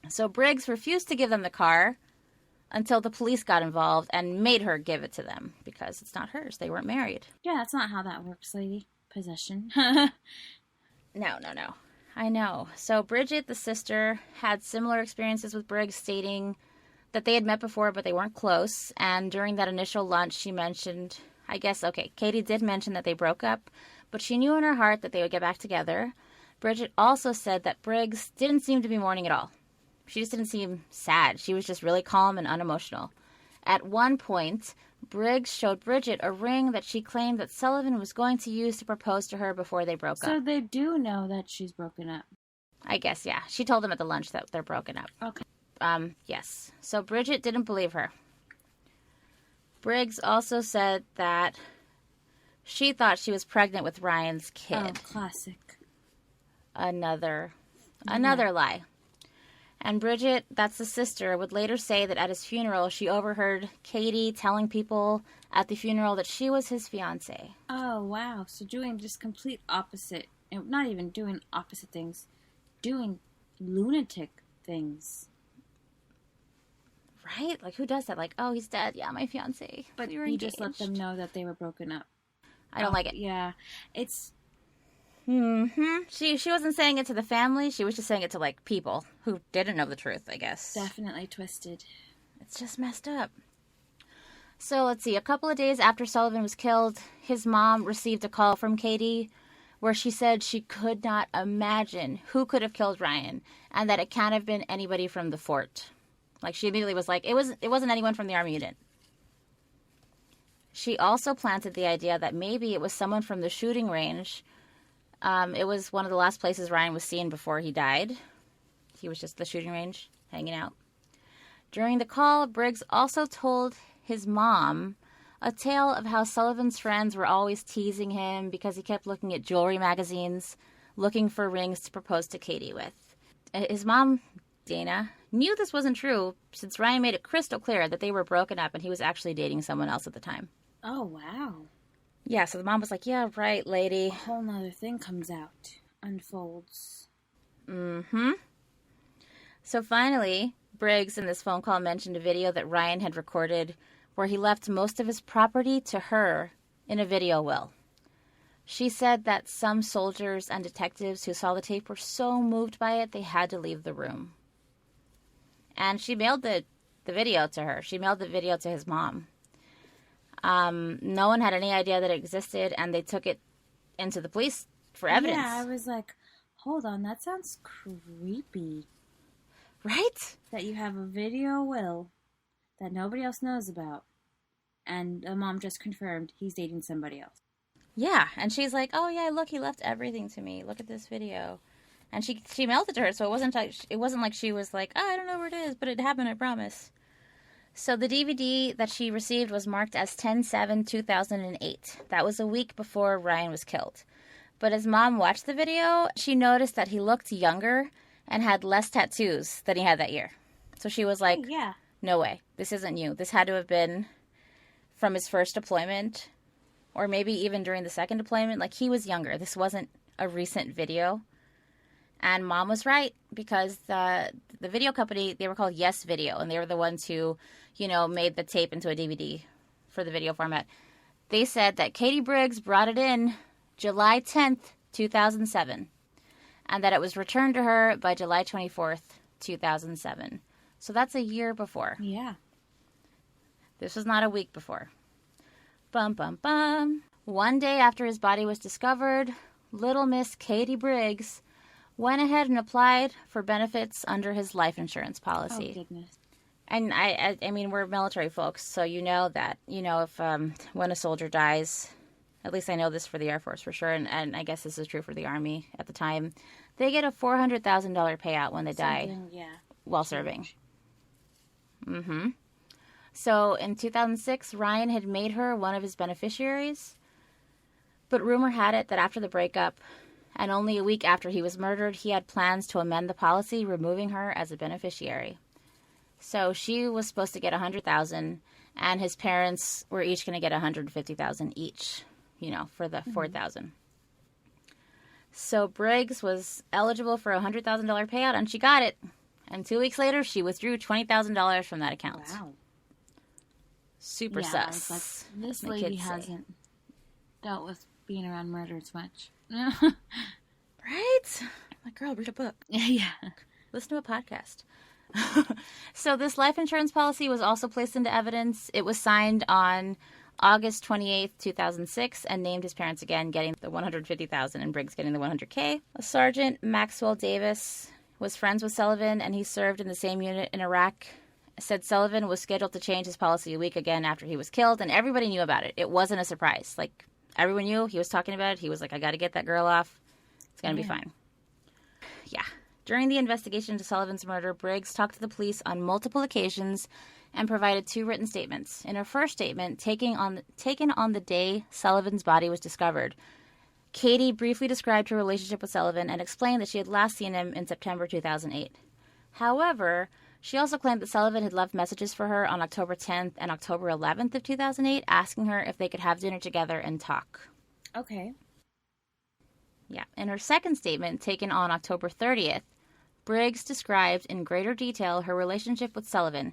S2: So Briggs refused to give them the car until the police got involved and made her give it to them because it's not hers. They weren't married.
S3: Yeah, that's not how that works, lady. Possession.
S2: No. I know. So Bridget, the sister, had similar experiences with Briggs, stating that they had met before, but they weren't close. And during that initial lunch, she mentioned, Katie did mention that they broke up, but she knew in her heart that they would get back together. Bridget also said that Briggs didn't seem to be mourning at all. She just didn't seem sad. She was just really calm and unemotional. At one point, Briggs showed Bridget a ring that she claimed that Sullivan was going to use to propose to her before they broke up.
S3: So they do know that she's broken up.
S2: I guess, yeah. She told them at the lunch that they're broken up.
S3: Okay.
S2: Yes. So Bridget didn't believe her. Briggs also said that she thought she was pregnant with Ryan's kid.
S3: Oh, classic.
S2: Another lie. And Bridget, that's the sister, would later say that at his funeral, she overheard Katie telling people at the funeral that she was his fiancée.
S3: Oh, wow. So doing just complete opposite. Not even doing opposite things. Doing lunatic things.
S2: Right? Like, who does that? Like, oh, he's dead. Yeah, my fiancé.
S3: But
S2: we were
S3: you
S2: engaged.
S3: just let them know that they were broken up.
S2: I don't like it.
S3: Yeah. It's...
S2: She wasn't saying it to the family. She was just saying it to, like, people who didn't know the truth, I guess.
S3: definitely twisted.
S2: It's just messed up. So, let's see. A couple of days after Sullivan was killed, his mom received a call from Katie where she said she could not imagine who could have killed Ryan and that it can't have been anybody from the fort. Like, she immediately was like, it wasn't anyone from the Army unit. She also planted the idea that maybe it was someone from the shooting range. It was one of the last places Ryan was seen before he died. He was just at the shooting range, hanging out. During the call, Briggs also told his mom a tale of how Sullivan's friends were always teasing him because he kept looking at jewelry magazines, looking for rings to propose to Katie with. His mom, Dana, knew this wasn't true since Ryan made it crystal clear that they were broken up and he was actually dating someone else at the time.
S3: Oh, wow.
S2: Yeah, so the mom was like, yeah, right, lady.
S3: A whole nother thing comes out. Unfolds.
S2: So finally, Briggs in this phone call mentioned a video that Ryan had recorded where he left most of his property to her in a video will. She said that some soldiers and detectives who saw the tape were so moved by it, they had to leave the room. And she mailed the video to her. She mailed the video to his mom. No one had any idea that it existed, and they took it into the police for evidence.
S3: Yeah, I was like, hold on, that sounds creepy.
S2: Right?
S3: That you have a video will that nobody else knows about, and the mom just confirmed he's dating somebody else.
S2: Yeah, and she's like, oh yeah, look, he left everything to me. Look at this video. And she mailed it to her, so it wasn't like she was like, oh, I don't know where it is, but it happened, I promise. So the DVD that she received was marked as 10/7/2008. That was a week before Ryan was killed. But as Mom watched the video, she noticed that he looked younger and had less tattoos than he had that year. So she was like,
S3: yeah,
S2: no way, this isn't you. This had to have been from his first deployment, or maybe even during the second deployment. Like, he was younger. This wasn't a recent video. And Mom was right, because the video company, they were called Yes Video, and they were the ones who, made the tape into a DVD for the video format. They said that Katie Briggs brought it in July 10th, 2007, and that it was returned to her by July 24th, 2007. So that's a year before.
S3: Yeah.
S2: This was not a week before. Bum, bum, bum. One day after his body was discovered, little Miss Katie Briggs went ahead and applied for benefits under his life insurance policy.
S3: Oh, goodness.
S2: And I mean, we're military folks, so you know that, if when a soldier dies, at least I know this for the Air Force for sure, and I guess this is true for the Army at the time, they get a $400,000 payout when they die while serving. So in 2006, Ryan had made her one of his beneficiaries, but rumor had it that after the breakup, and only a week after he was murdered, he had plans to amend the policy, removing her as a beneficiary. So she was supposed to get $100,000, and his parents were each going to get $150,000 each, for the $4,000. So Briggs was eligible for a $100,000 payout, and she got it. And 2 weeks later, she withdrew $20,000 from that account.
S3: Wow.
S2: Super sus.
S3: Like, this lady hasn't dealt with being around murders much.
S2: Right? Like, girl, read a book.
S3: Yeah.
S2: Listen to a podcast. So this life insurance policy was also placed into evidence. It was signed on August 28th, 2006, and named his parents again, getting the $150,000 and Briggs getting the $100K. Sergeant Maxwell Davis was friends with Sullivan, and he served in the same unit in Iraq. Said Sullivan was scheduled to change his policy a week again after he was killed, and everybody knew about it. It wasn't a surprise. Like, everyone knew. He was talking about it. He was like, I got to get that girl off. It's going to be fine. Yeah. During the investigation into Sullivan's murder, Briggs talked to the police on multiple occasions and provided 2 written statements. In her first statement, taken on the day Sullivan's body was discovered, Katie briefly described her relationship with Sullivan and explained that she had last seen him in September 2008. However, she also claimed that Sullivan had left messages for her on October 10th and October 11th of 2008, asking her if they could have dinner together and talk.
S3: Okay.
S2: Yeah. In her second statement, taken on October 30th, Briggs described in greater detail her relationship with Sullivan,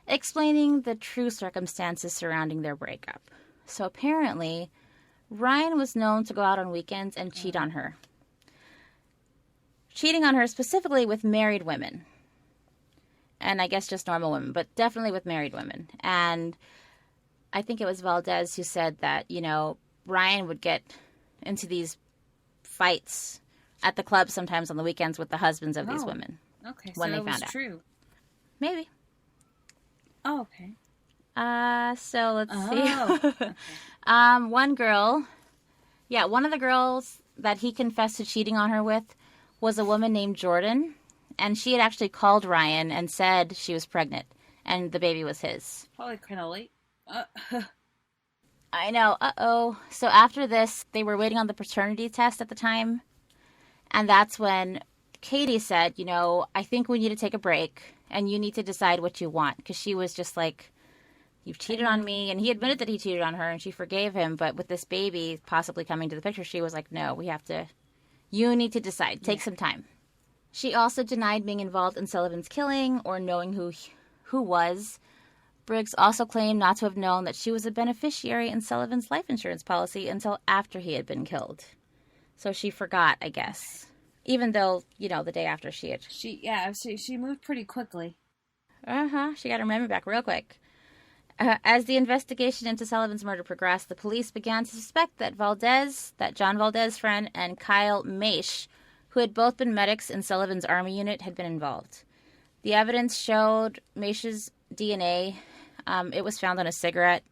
S2: explaining the true circumstances surrounding their breakup. So apparently, Ryan was known to go out on weekends and cheat on her. Cheating on her specifically with married women. And I guess just normal women, but definitely with married women. And I think it was Valdez who said that, Ryan would get into these fights at the club sometimes on the weekends with the husbands of these women.
S3: Okay,
S2: when
S3: so
S2: they
S3: it
S2: found
S3: was
S2: out.
S3: true.
S2: Maybe.
S3: Oh, okay.
S2: So let's see.
S3: Okay.
S2: One of the girls that he confessed to cheating on her with was a woman named Jordan, and she had actually called Ryan and said she was pregnant, and the baby was his.
S3: Probably kind of late.
S2: I know. Uh-oh. So after this, they were waiting on the paternity test at the time, and that's when Katie said, I think we need to take a break, and you need to decide what you want, because she was just like, you've cheated on me, and he admitted that he cheated on her, and she forgave him, but with this baby possibly coming to the picture, she was like, no, you need to decide. Take some time. She also denied being involved in Sullivan's killing or knowing who was. Briggs also claimed not to have known that she was a beneficiary in Sullivan's life insurance policy until after he had been killed. So she forgot, I guess. Even though, the day after she had...
S3: She moved pretty quickly.
S2: She got her memory back real quick. As the investigation into Sullivan's murder progressed, the police began to suspect that John Valdez friend, and Kyle Maish, who had both been medics in Sullivan's army unit, had been involved. The evidence showed Maish's DNA. It was found on a cigarette,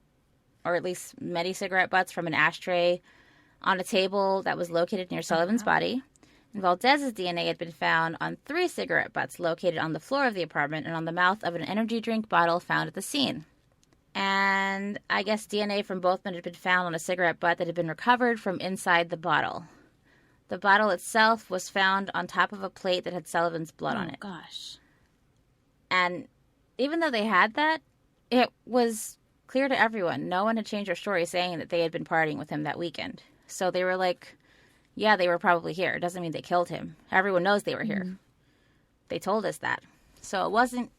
S2: or at least many cigarette butts from an ashtray on a table that was located near Sullivan's body. And Valdez's DNA had been found on 3 cigarette butts located on the floor of the apartment and on the mouth of an energy drink bottle found at the scene. And I guess DNA from both men had been found on a cigarette butt that had been recovered from inside the bottle. The bottle itself was found on top of a plate that had Sullivan's blood on it.
S3: Oh, gosh.
S2: And even though they had that, it was clear to everyone. No one had changed their story saying that they had been partying with him that weekend. So they were like, yeah, they were probably here. It doesn't mean they killed him. Everyone knows they were here. They told us that. So it wasn't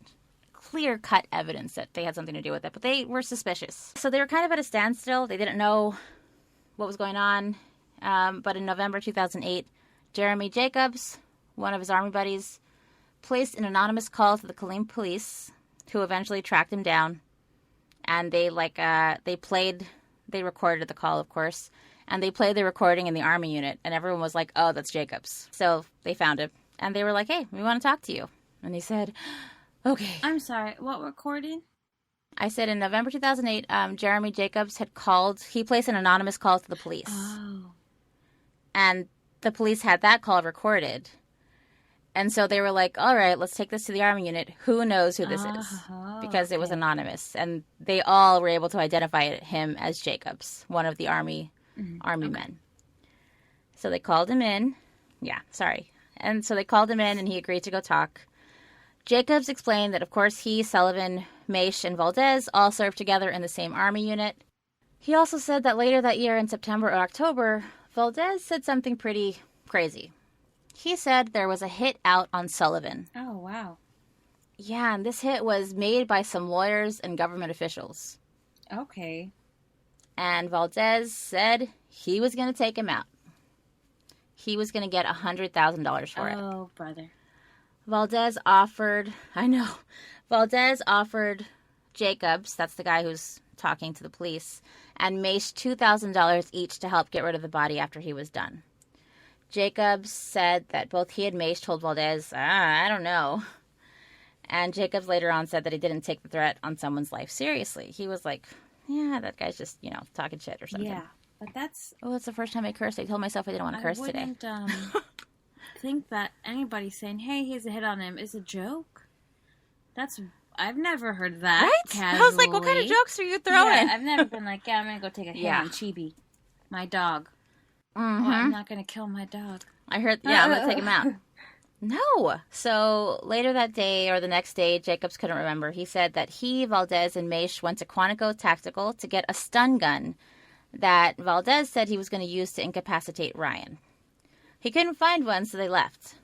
S2: clear-cut evidence that they had something to do with it, but they were suspicious. So they were kind of at a standstill. They didn't know what was going on. But in November 2008, Jeremy Jacobs, one of his army buddies, placed an anonymous call to the Killeen police, who eventually tracked him down. And they recorded the call, of course, and they played the recording in the army unit, and everyone was like, oh, that's Jacobs. So they found him, and they were like, hey, we want to talk to you. And he said, okay.
S3: I'm sorry, what recording?
S2: I said in November 2008, Jeremy Jacobs he placed an anonymous call to the police.
S3: Oh.
S2: And the police had that call recorded. And so they were like, all right, let's take this to the army unit. Who knows who this is? Because it was anonymous. And they all were able to identify him as Jacobs, one of the army men. So they called him in. Yeah, sorry. And so they called him in, and he agreed to go talk. Jacobs explained that, of course, he, Sullivan, Maish, and Valdez all served together in the same army unit. He also said that later that year in September or October, Valdez said something pretty crazy. He said there was a hit out on Sullivan.
S3: Oh, wow.
S2: Yeah, and this hit was made by some lawyers and government officials.
S3: Okay.
S2: And Valdez said he was going to take him out. He was going to get $100,000 for it.
S3: Oh, brother.
S2: Valdez offered Jacobs, that's the guy who's talking to the police, and Maish $2,000 each to help get rid of the body after he was done. Jacobs said that both he and Maish told Valdez, I don't know. And Jacobs later on said that he didn't take the threat on someone's life seriously. He was like, yeah, that guy's just, talking shit or something.
S3: Yeah, but that's...
S2: Oh, it's the first time I cursed. I told myself I didn't want to curse today.
S3: I wouldn't think that anybody saying, hey, here's a hit on him is a joke. That's I've never heard that.
S2: Right?
S3: Casually.
S2: I was like, what kind of jokes are you throwing?
S3: Yeah, I've never been like, yeah, I'm going to go take a hit on Chibi, my dog.
S2: Mm-hmm.
S3: Oh, I'm not going to kill my dog.
S2: I heard, I'm going to take him out. No. So later that day or the next day, Jacobs couldn't remember. He said that he, Valdez, and Maish went to Quantico Tactical to get a stun gun that Valdez said he was going to use to incapacitate Ryan. He couldn't find one, so they left.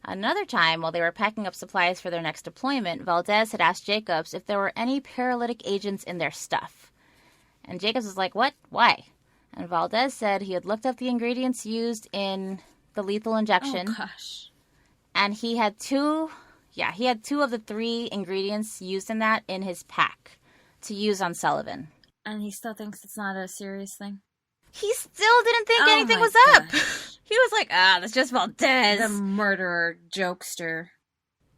S2: Another time, while they were packing up supplies for their next deployment, Valdez had asked Jacobs if there were any paralytic agents in their stuff. And Jacobs was like, what? Why? And Valdez said he had looked up the ingredients used in the lethal injection.
S3: Oh, gosh.
S2: And he had two of the 3 ingredients used in that in his pack to use on Sullivan.
S3: And he still thinks it's not a serious thing?
S2: He still didn't think anything was up. He was like, that's just Valdez.
S3: The murderer jokester.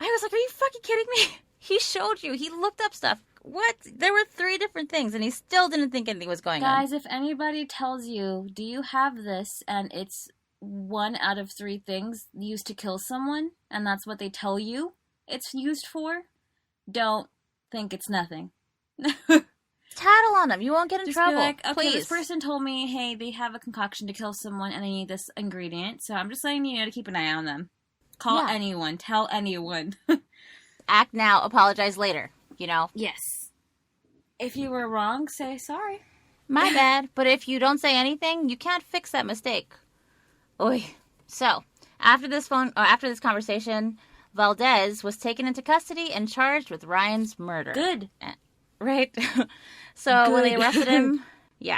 S2: I was like, are you fucking kidding me? He showed you. He looked up stuff. What? There were 3 different things, and he still didn't think anything was going on.
S3: Guys, if anybody tells you, do you have this, and it's 1 out of 3 things used to kill someone, and that's what they tell you it's used for, don't think it's nothing.
S2: Tattle on them. You won't get in
S3: Just
S2: trouble.
S3: be like, okay,
S2: please.
S3: this person told me, hey, they have a concoction to kill someone, and they need this ingredient, so I'm just letting you know to keep an eye on them. Call anyone. Tell anyone.
S2: Act now, apologize later, you know?
S3: Yes. If you were wrong, say sorry.
S2: My bad. But if you don't say anything, you can't fix that mistake. Oy. So, after this conversation, Valdez was taken into custody and charged with Ryan's murder.
S3: Good.
S2: Right? So when they arrested him,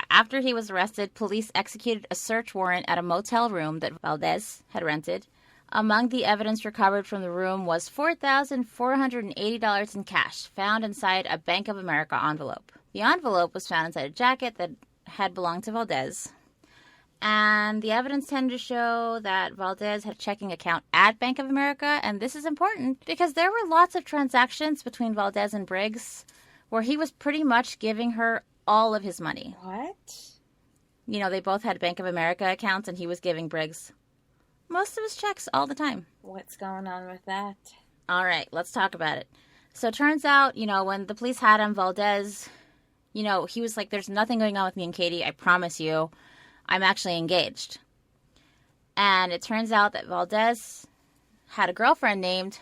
S2: after he was arrested, police executed a search warrant at a motel room that Valdez had rented. Among the evidence recovered from the room was $4,480 in cash found inside a Bank of America envelope. The envelope was found inside a jacket that had belonged to Valdez. And the evidence tended to show that Valdez had a checking account at Bank of America. And this is important because there were lots of transactions between Valdez and Briggs where he was pretty much giving her all of his money.
S3: What?
S2: You know, they both had Bank of America accounts and he was giving Briggs most of his checks all the time.
S3: What's going on with that?
S2: All right, let's talk about it. So it turns out, you know, when the police had him, Valdez, you know, he was like, there's nothing going on with me and Katie. I promise you, I'm actually engaged. And it turns out that Valdez had a girlfriend named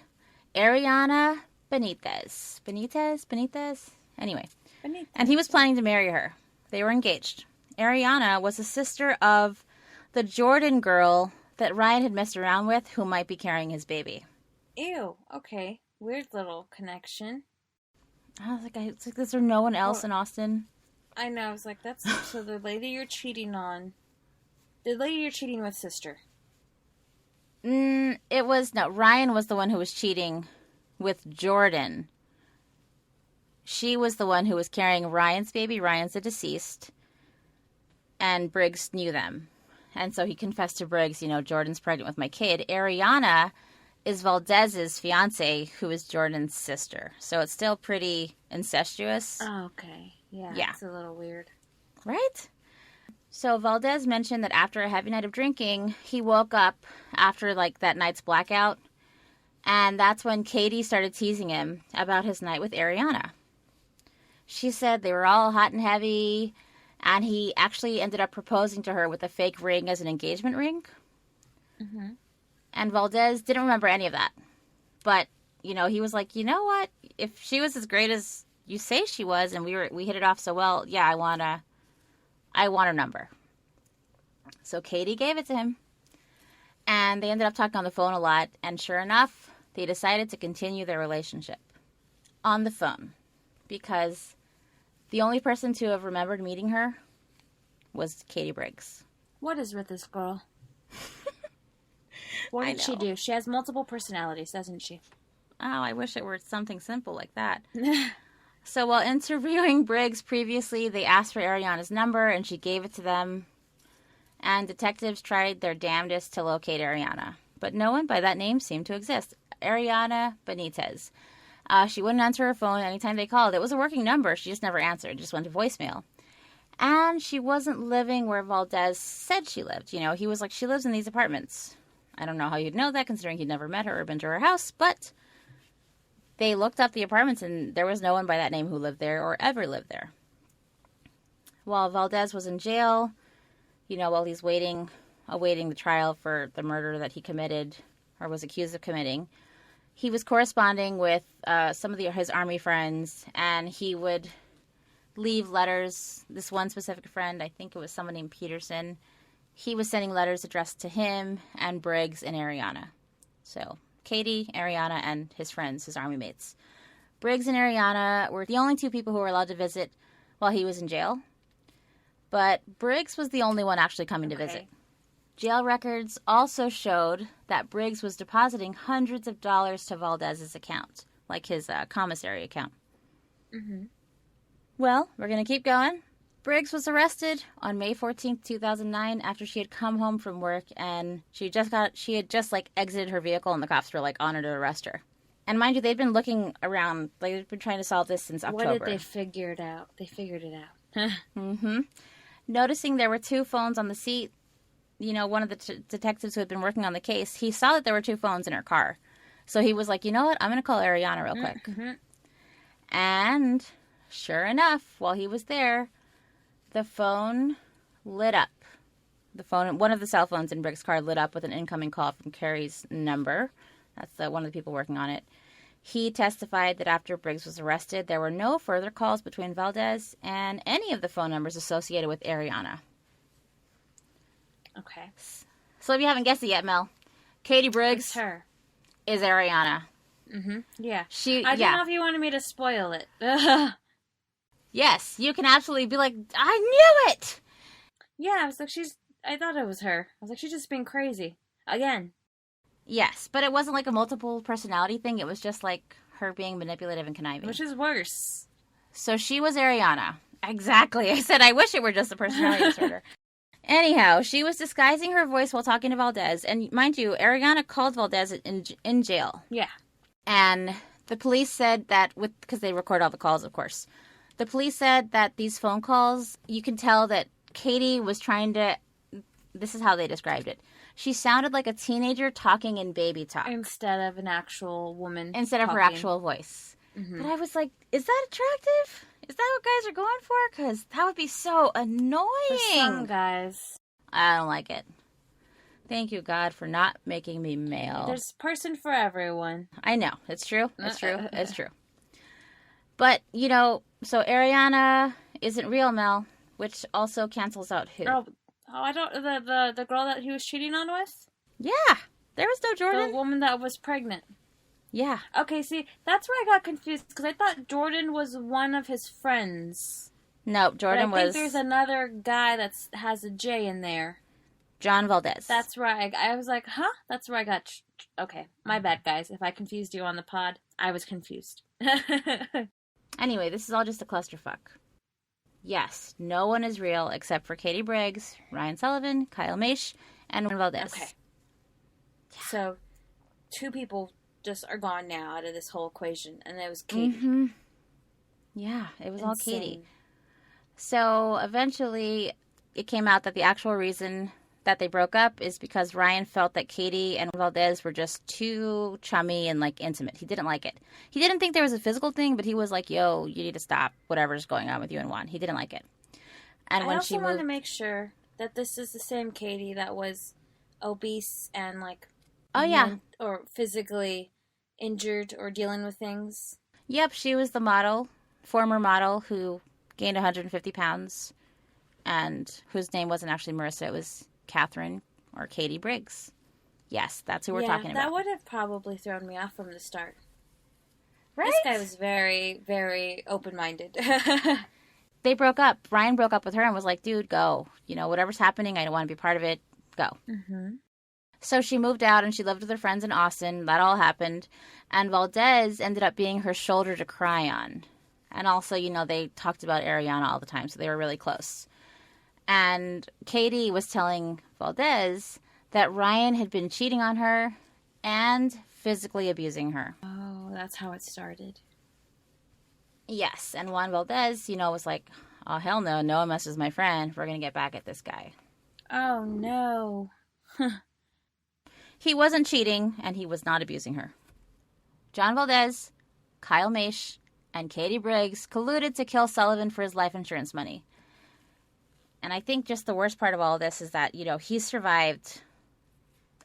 S2: Ariana Benitez. Benitez? Anyway.
S3: Benitez.
S2: And he was planning to marry her. They were engaged. Ariana was the sister of the Jordan girl that Ryan had messed around with who might be carrying his baby.
S3: Ew, okay. Weird little connection.
S2: I was like, is there no one else in Austin?
S3: I know, I was like, that's... So the lady you're cheating on... The lady you're cheating with, sister.
S2: Ryan was the one who was cheating with Jordan. She was the one who was carrying Ryan's baby. Ryan's a deceased. And Briggs knew them. And so he confessed to Briggs, you know, Jordan's pregnant with my kid. Ariana is Valdez's fiance, who is Jordan's sister. So it's still pretty incestuous.
S3: Oh, okay. Yeah, it's a little weird.
S2: Right? So Valdez mentioned that after a heavy night of drinking, he woke up after, like, that night's blackout. And that's when Katie started teasing him about his night with Ariana. She said they were all hot and heavy, and he actually ended up proposing to her with a fake ring as an engagement ring.
S3: Mm-hmm.
S2: And Valdez didn't remember any of that. But, you know, he was like, you know what? If she was as great as you say she was, and we hit it off so well, yeah, I want her number. So Katie gave it to him. And they ended up talking on the phone a lot. And sure enough, they decided to continue their relationship on the phone. Because the only person to have remembered meeting her was Katie Briggs.
S3: What is with this girl? What did she do? She has multiple personalities, doesn't she?
S2: Oh, I wish it were something simple like that. So while interviewing Briggs previously, they asked for Ariana's number, and she gave it to them. And detectives tried their damnedest to locate Ariana. But no one by that name seemed to exist. Ariana Benitez. She wouldn't answer her phone anytime they called. It was a working number. She just never answered. It just went to voicemail. And she wasn't living where Valdez said she lived. You know, he was like, she lives in these apartments. I don't know how you'd know that, considering he'd never met her or been to her house, but They looked up the apartments, and there was no one by that name who lived there or ever lived there. While Valdez was in jail, while he's awaiting the trial for the murder that he committed or was accused of committing, he was corresponding with some of his Army friends, and he would leave letters. This one specific friend, I think it was someone named Peterson, he was sending letters addressed to him and Briggs and Ariana. So Katie, Ariana, and his friends, his Army mates. Briggs and Ariana were the only two people who were allowed to visit while he was in jail. But Briggs was the only one actually coming to visit. Jail records also showed that Briggs was depositing hundreds of dollars to Valdez's account, like his commissary account.
S3: Mm-hmm.
S2: Well, we're going to keep going. Briggs was arrested on May 14th, 2009, after she had come home from work, and she had just exited her vehicle, and the cops were on her to arrest her. And mind you, they'd been looking around, they'd been trying to solve this since October.
S3: What did they figure it out? They figured it out.
S2: Mm-hmm. Noticing there were two phones on the seat, one of the detectives who had been working on the case, he saw that there were two phones in her car. So he was like, you know what? I'm going to call Ariana real quick.
S3: Mm-hmm.
S2: And sure enough, while he was there, the phone lit up. One of the cell phones in Briggs' car lit up with an incoming call from Carrie's number. That's one of the people working on it. He testified that after Briggs was arrested, there were no further calls between Valdez and any of the phone numbers associated with Ariana.
S3: Okay.
S2: So if you haven't guessed it yet, Mel, Katie Briggs
S3: It's her.
S2: is Ariana.
S3: Mm-hmm. Yeah.
S2: I
S3: don't know if you wanted me to spoil it.
S2: Yes, you can absolutely be like, I knew it!
S3: Yeah, I was like, I thought it was her. I was like, she's just being crazy. Again.
S2: Yes, but it wasn't a multiple personality thing. It was just her being manipulative and conniving.
S3: Which is worse.
S2: So she was Ariana. Exactly. I said I wish it were just a personality disorder. Anyhow, she was disguising her voice while talking to Valdez. And mind you, Ariana called Valdez in jail.
S3: Yeah.
S2: And the police said that, because they record all the calls, of course. The police said that these phone calls, you can tell that Katie was trying to, this is how they described it. She sounded like a teenager talking in baby talk.
S3: Instead of an actual woman.
S2: Instead of her actual voice.
S3: Mm-hmm.
S2: But I was like, is that attractive? Is that what guys are going for? Because that would be so annoying.
S3: For some guys.
S2: I don't like it. Thank you, God, for not making me male.
S3: There's a person for everyone.
S2: I know. It's true. It's true. It's true. But, so Ariana isn't real, Mel, which also cancels out who?
S3: Oh, I don't. The girl that he was cheating on with?
S2: Yeah. There was no Jordan.
S3: The woman that was pregnant.
S2: Yeah.
S3: Okay, see, that's where I got confused, because I thought Jordan was one of his friends.
S2: No, Jordan
S3: I think
S2: was...
S3: there's another guy that has a J in there.
S2: John Valdez.
S3: That's right. I was like, huh? That's where I got... Okay, my bad, guys. If I confused you on the pod, I was confused.
S2: Anyway, this is all just a clusterfuck. Yes, no one is real except for Katie Briggs, Ryan Sullivan, Kyle Maish, and Valdez.
S3: Okay. Yeah. So, two people just are gone now out of this whole equation, and it was Katie.
S2: Mm-hmm. Yeah, it was all Katie. So, eventually, it came out that the actual reason that they broke up is because Ryan felt that Katie and Valdez were just too chummy and intimate. He didn't like it. He didn't think there was a physical thing, but he was like, yo, you need to stop whatever's going on with you and Juan. He didn't like it. And when she moved...
S3: want to make sure that this is the same Katie that was obese and
S2: oh yeah,
S3: or physically injured or dealing with things.
S2: Yep, she was the former model who gained 150 pounds and whose name wasn't actually Marissa. It was Katherine or Katie Briggs. Yes, that's who we're talking about.
S3: That would have probably thrown me off from the start.
S2: Right?
S3: This guy was very, very open-minded.
S2: They broke up. Ryan broke up with her and was like, dude, go. Whatever's happening, I don't want to be part of it. Go.
S3: Mm-hmm.
S2: So she moved out and she lived with her friends in Austin. That all happened. And Valdez ended up being her shoulder to cry on. And also, they talked about Ariana all the time, so they were really close. And Katie was telling Valdez that Ryan had been cheating on her and physically abusing her.
S3: Oh, that's how it started.
S2: Yes, and Juan Valdez, was like, oh, hell no, no one messes with my friend. We're going to get back at this guy.
S3: Oh, no.
S2: He wasn't cheating, and he was not abusing her. John Valdez Kyle Maish and Katie Briggs colluded to kill Sullivan for his life insurance money. And I think just the worst part of all of this is that, he survived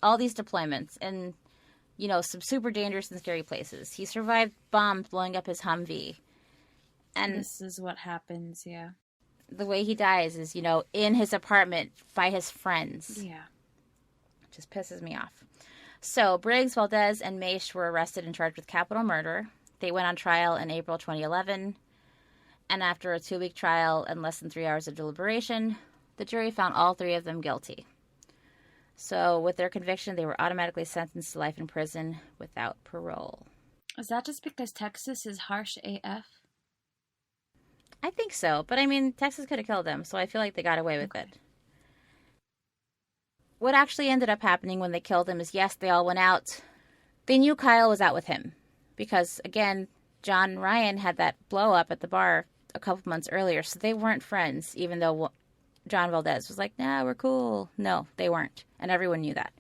S2: all these deployments in, some super dangerous and scary places. He survived bombs blowing up his Humvee. And
S3: this is what happens, yeah.
S2: The way he dies is, in his apartment by his friends.
S3: Yeah.
S2: It just pisses me off. So Briggs, Valdez, and Maish were arrested and charged with capital murder. They went on trial in April 2011. And after a 2-week trial and less than 3 hours of deliberation, the jury found all 3 of them guilty. So with their conviction, they were automatically sentenced to life in prison without parole.
S3: Is that just because Texas is harsh AF?
S2: I think so. But I mean, Texas could have killed them, so I feel like they got away with it. What actually ended up happening when they killed him is, yes, they all went out. They knew Kyle was out with him. Because, again, John and Ryan had that blow up at the bar a couple months earlier, so they weren't friends, even though John Valdez was like, nah, we're cool. No, they weren't, and everyone knew that.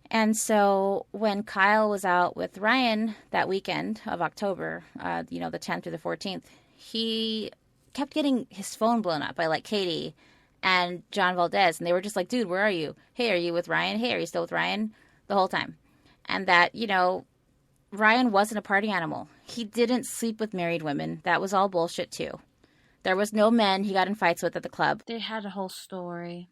S2: And so when Kyle was out with Ryan that weekend of October, the 10th through the 14th, he kept getting his phone blown up by, Katie and John Valdez, and they were just like, dude, where are you? Hey, are you with Ryan? Hey, are you still with Ryan? The whole time. And that, Ryan wasn't a party animal. He didn't sleep with married women. That was all bullshit, too. There was no men he got in fights with at the club.
S3: They had a whole story.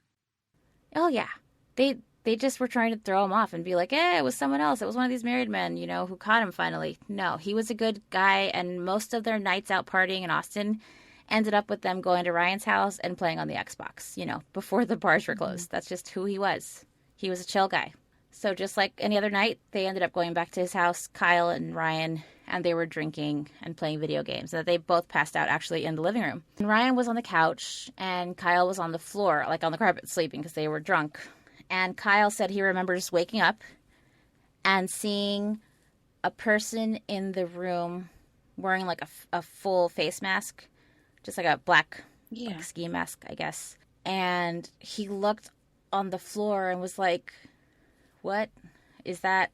S2: Oh, yeah. They just were trying to throw him off and be like, it was someone else. It was one of these married men, who caught him finally. No, he was a good guy, and most of their nights out partying in Austin ended up with them going to Ryan's house and playing on the Xbox, before the bars were closed. Mm-hmm. That's just who he was. He was a chill guy. So just like any other night, they ended up going back to his house, Kyle and Ryan, and they were drinking and playing video games. And they both passed out actually in the living room. And Ryan was on the couch and Kyle was on the floor, on the carpet, sleeping because they were drunk. And Kyle said he remembers waking up and seeing a person in the room wearing a full face mask, just like a black ski mask, I guess. And he looked on the floor and was like, what is that?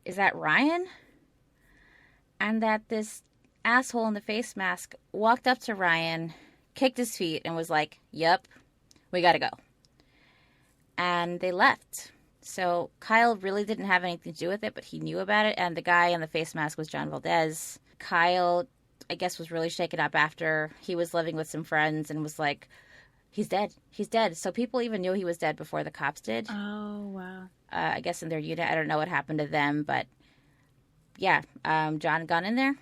S2: Is that Ryan? And that this asshole in the face mask walked up to Ryan, kicked his feet, and was like, yep, we gotta go. And they left. So Kyle really didn't have anything to do with it, but he knew about it. And the guy in the face mask was John Valdez. Kyle, I guess, was really shaken up after he was living with some friends and was like, he's dead. He's dead. So people even knew he was dead before the cops did.
S3: Oh, wow.
S2: I guess in their unit. I don't know what happened to them, but yeah, John got in there,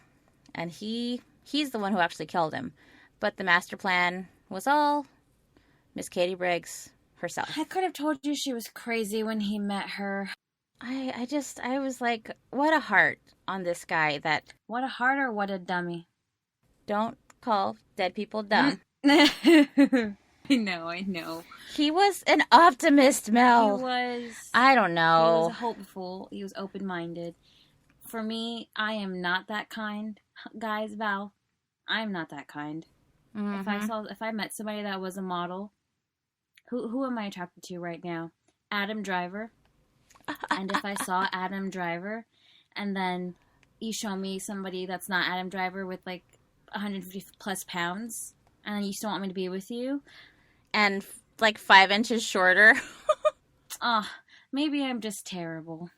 S2: and he's the one who actually killed him. But the master plan was all Miss Katie Briggs herself.
S3: I could have told you she was crazy when he met her.
S2: I was like, what a heart on this guy.
S3: What a heart or what a dummy.
S2: Don't call dead people dumb.
S3: I know.
S2: He was an optimist, Mel.
S3: He was.
S2: I don't know.
S3: He was hopeful. He was open-minded. For me, I am not that kind. Guys, Val, I'm not that kind. Mm-hmm. If I met somebody that was a model, who am I attracted to right now? Adam Driver. And if I saw Adam Driver, and then you show me somebody that's not Adam Driver with 150 plus pounds, and then you still want me to be with you,
S2: and 5 inches shorter.
S3: Maybe I'm just terrible.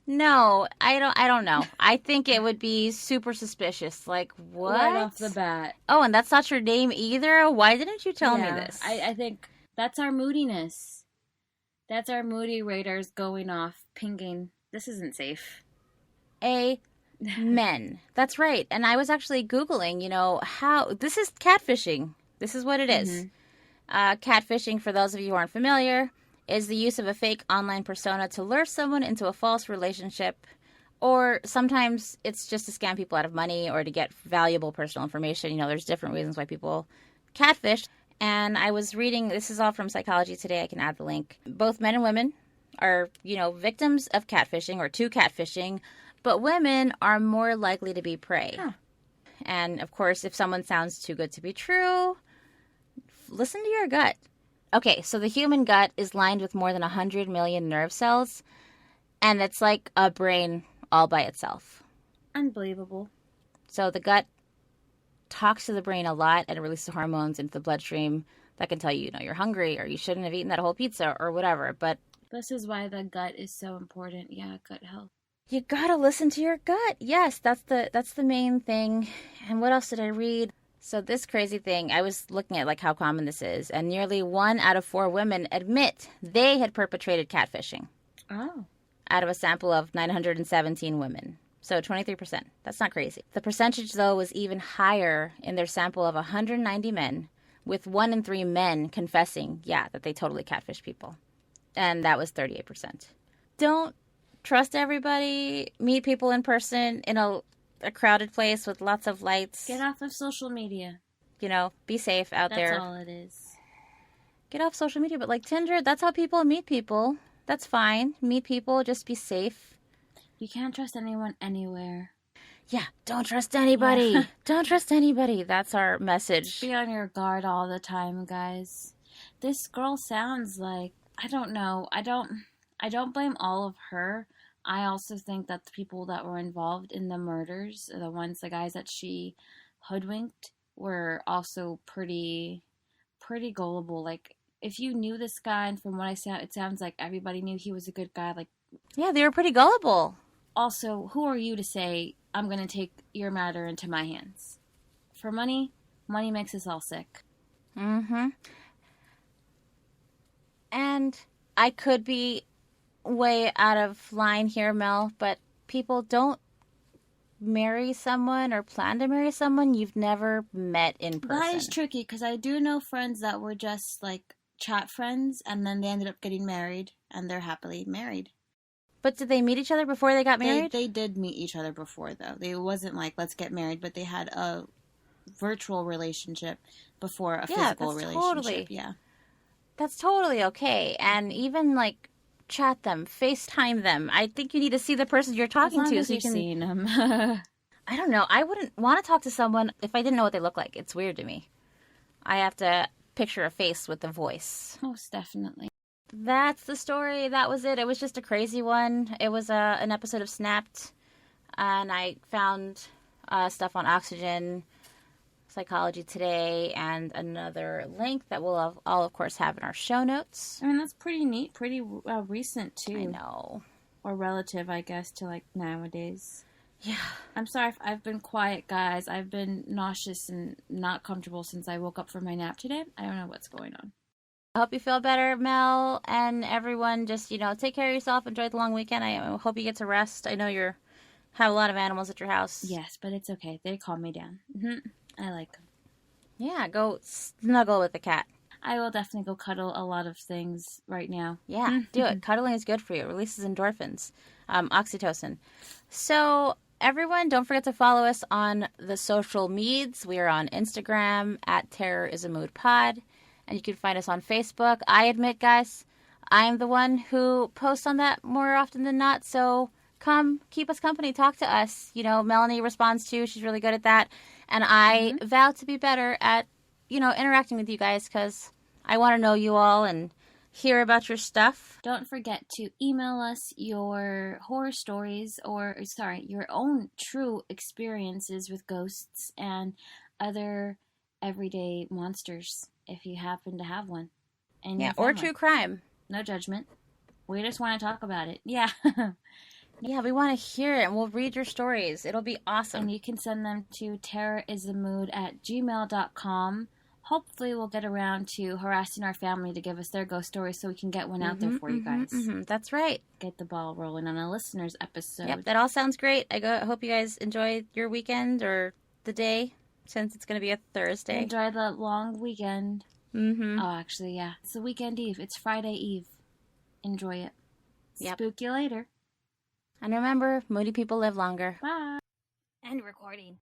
S2: No, I don't know. I think it would be super suspicious. What?
S3: Right off the bat.
S2: Oh, and that's not your name either? Why didn't you tell me this?
S3: I think that's our moodiness. That's our moody radars going off, pinging. This isn't safe.
S2: Amen. That's right. And I was actually Googling, how... This is catfishing. This is what it is. Mm-hmm. Catfishing, for those of you who aren't familiar, is the use of a fake online persona to lure someone into a false relationship, or sometimes it's just to scam people out of money or to get valuable personal information. There's different reasons why people catfish. And I was reading, this is all from Psychology Today, I can add the link. Both men and women are, victims of catfishing or to catfishing, but women are more likely to be prey. Huh. And of course, if someone sounds too good to be true, listen to your gut. Okay, so the human gut is lined with more than 100 million nerve cells, and it's like a brain all by itself.
S3: Unbelievable.
S2: So the gut talks to the brain a lot, and it releases hormones into the bloodstream that can tell you, you're hungry, or you shouldn't have eaten that whole pizza, or whatever. But
S3: this is why the gut is so important. Yeah, gut health.
S2: You gotta listen to your gut. Yes, that's the main thing. And what else did I read? So this crazy thing, I was looking at how common this is, and nearly 1 out of 4 women admit they had perpetrated catfishing.
S3: Oh.
S2: Out of a sample of 917 women. So 23%. That's not crazy. The percentage, though, was even higher in their sample of 190 men, with 1 in 3 men confessing, that they totally catfished people. And that was 38%. Don't trust everybody. Meet people in person in a crowded place with lots of lights.
S3: Get off of social media.
S2: Be safe out there.
S3: That's all it is.
S2: Get off social media. But Tinder, that's how people meet people. That's fine. Meet people. Just be safe.
S3: You can't trust anyone anywhere.
S2: Yeah, don't trust anybody. Yeah. Don't trust anybody. That's our message.
S3: Be on your guard all the time, guys. This girl sounds like, I don't know. I don't blame all of her. I also think that the people that were involved in the murders, the guys that she hoodwinked, were also pretty gullible. If you knew this guy, and from what I saw, it sounds like everybody knew he was a good guy.
S2: Yeah, they were pretty gullible.
S3: Also, who are you to say, I'm going to take your matter into my hands? For money makes us all sick.
S2: Mm-hmm. And I could be way out of line here, Mel, but people don't marry someone or plan to marry someone you've never met in person.
S3: That is tricky, because I do know friends that were just, chat friends, and then they ended up getting married, and they're happily married.
S2: But did they meet each other before they got married?
S3: They did meet each other before, though. It wasn't let's get married, but they had a virtual relationship before a physical relationship.
S2: Totally.
S3: Yeah,
S2: that's totally okay. And even, chat them, FaceTime them. I think you need to see the person you're talking to
S3: so you can see them.
S2: I don't know. I wouldn't want to talk to someone if I didn't know what they look like. It's weird to me. I have to picture a face with a voice.
S3: Most definitely.
S2: That's the story. That was it. It was just a crazy one. It was an episode of Snapped, and I found stuff on Oxygen, Psychology Today, and another link that we'll all, of course, have in our show notes.
S3: I mean, that's pretty neat. Pretty recent, too.
S2: I know.
S3: Or relative, I guess, to, nowadays.
S2: Yeah.
S3: I'm sorry if I've been quiet, guys. I've been nauseous and not comfortable since I woke up from my nap today. I don't know what's going on.
S2: I hope you feel better, Mel, and everyone. Just, take care of yourself. Enjoy the long weekend. I hope you get to rest. I know you have a lot of animals at your house.
S3: Yes, but it's okay. They calm me down. Mm-hmm. I like them.
S2: Yeah, go snuggle with the cat.
S3: I will definitely go cuddle a lot of things right now.
S2: Yeah, do it. Cuddling is good for you. It releases endorphins, oxytocin. So, everyone, don't forget to follow us on the social medias. We are on Instagram at Terror is a Mood Pod. And you can find us on Facebook. I admit, guys, I am the one who posts on that more often than not. So come, keep us company, talk to us. Melanie responds too. She's really good at that. And I vow to be better at, interacting with you guys, because I want to know you all and hear about your stuff.
S3: Don't forget to email us your horror stories your own true experiences with ghosts and other everyday monsters, if you happen to have one. And
S2: or true crime.
S3: No judgment. We just want to talk about it. Yeah.
S2: Yeah, we want to hear it, and we'll read your stories. It'll be awesome.
S3: And you can send them to terroristhemood@gmail.com. Hopefully we'll get around to harassing our family to give us their ghost stories so we can get one out there for you guys.
S2: That's right.
S3: Get the ball rolling on a listener's episode.
S2: Yep, that all sounds great. I hope you guys enjoy your weekend or the day, since it's going to be a Thursday.
S3: Enjoy the long weekend.
S2: Mm-hmm.
S3: Oh, actually, yeah. It's the weekend eve. It's Friday Eve. Enjoy it.
S2: Yep.
S3: Spook you later.
S2: And remember, moody people live longer.
S3: Bye.
S2: End recording.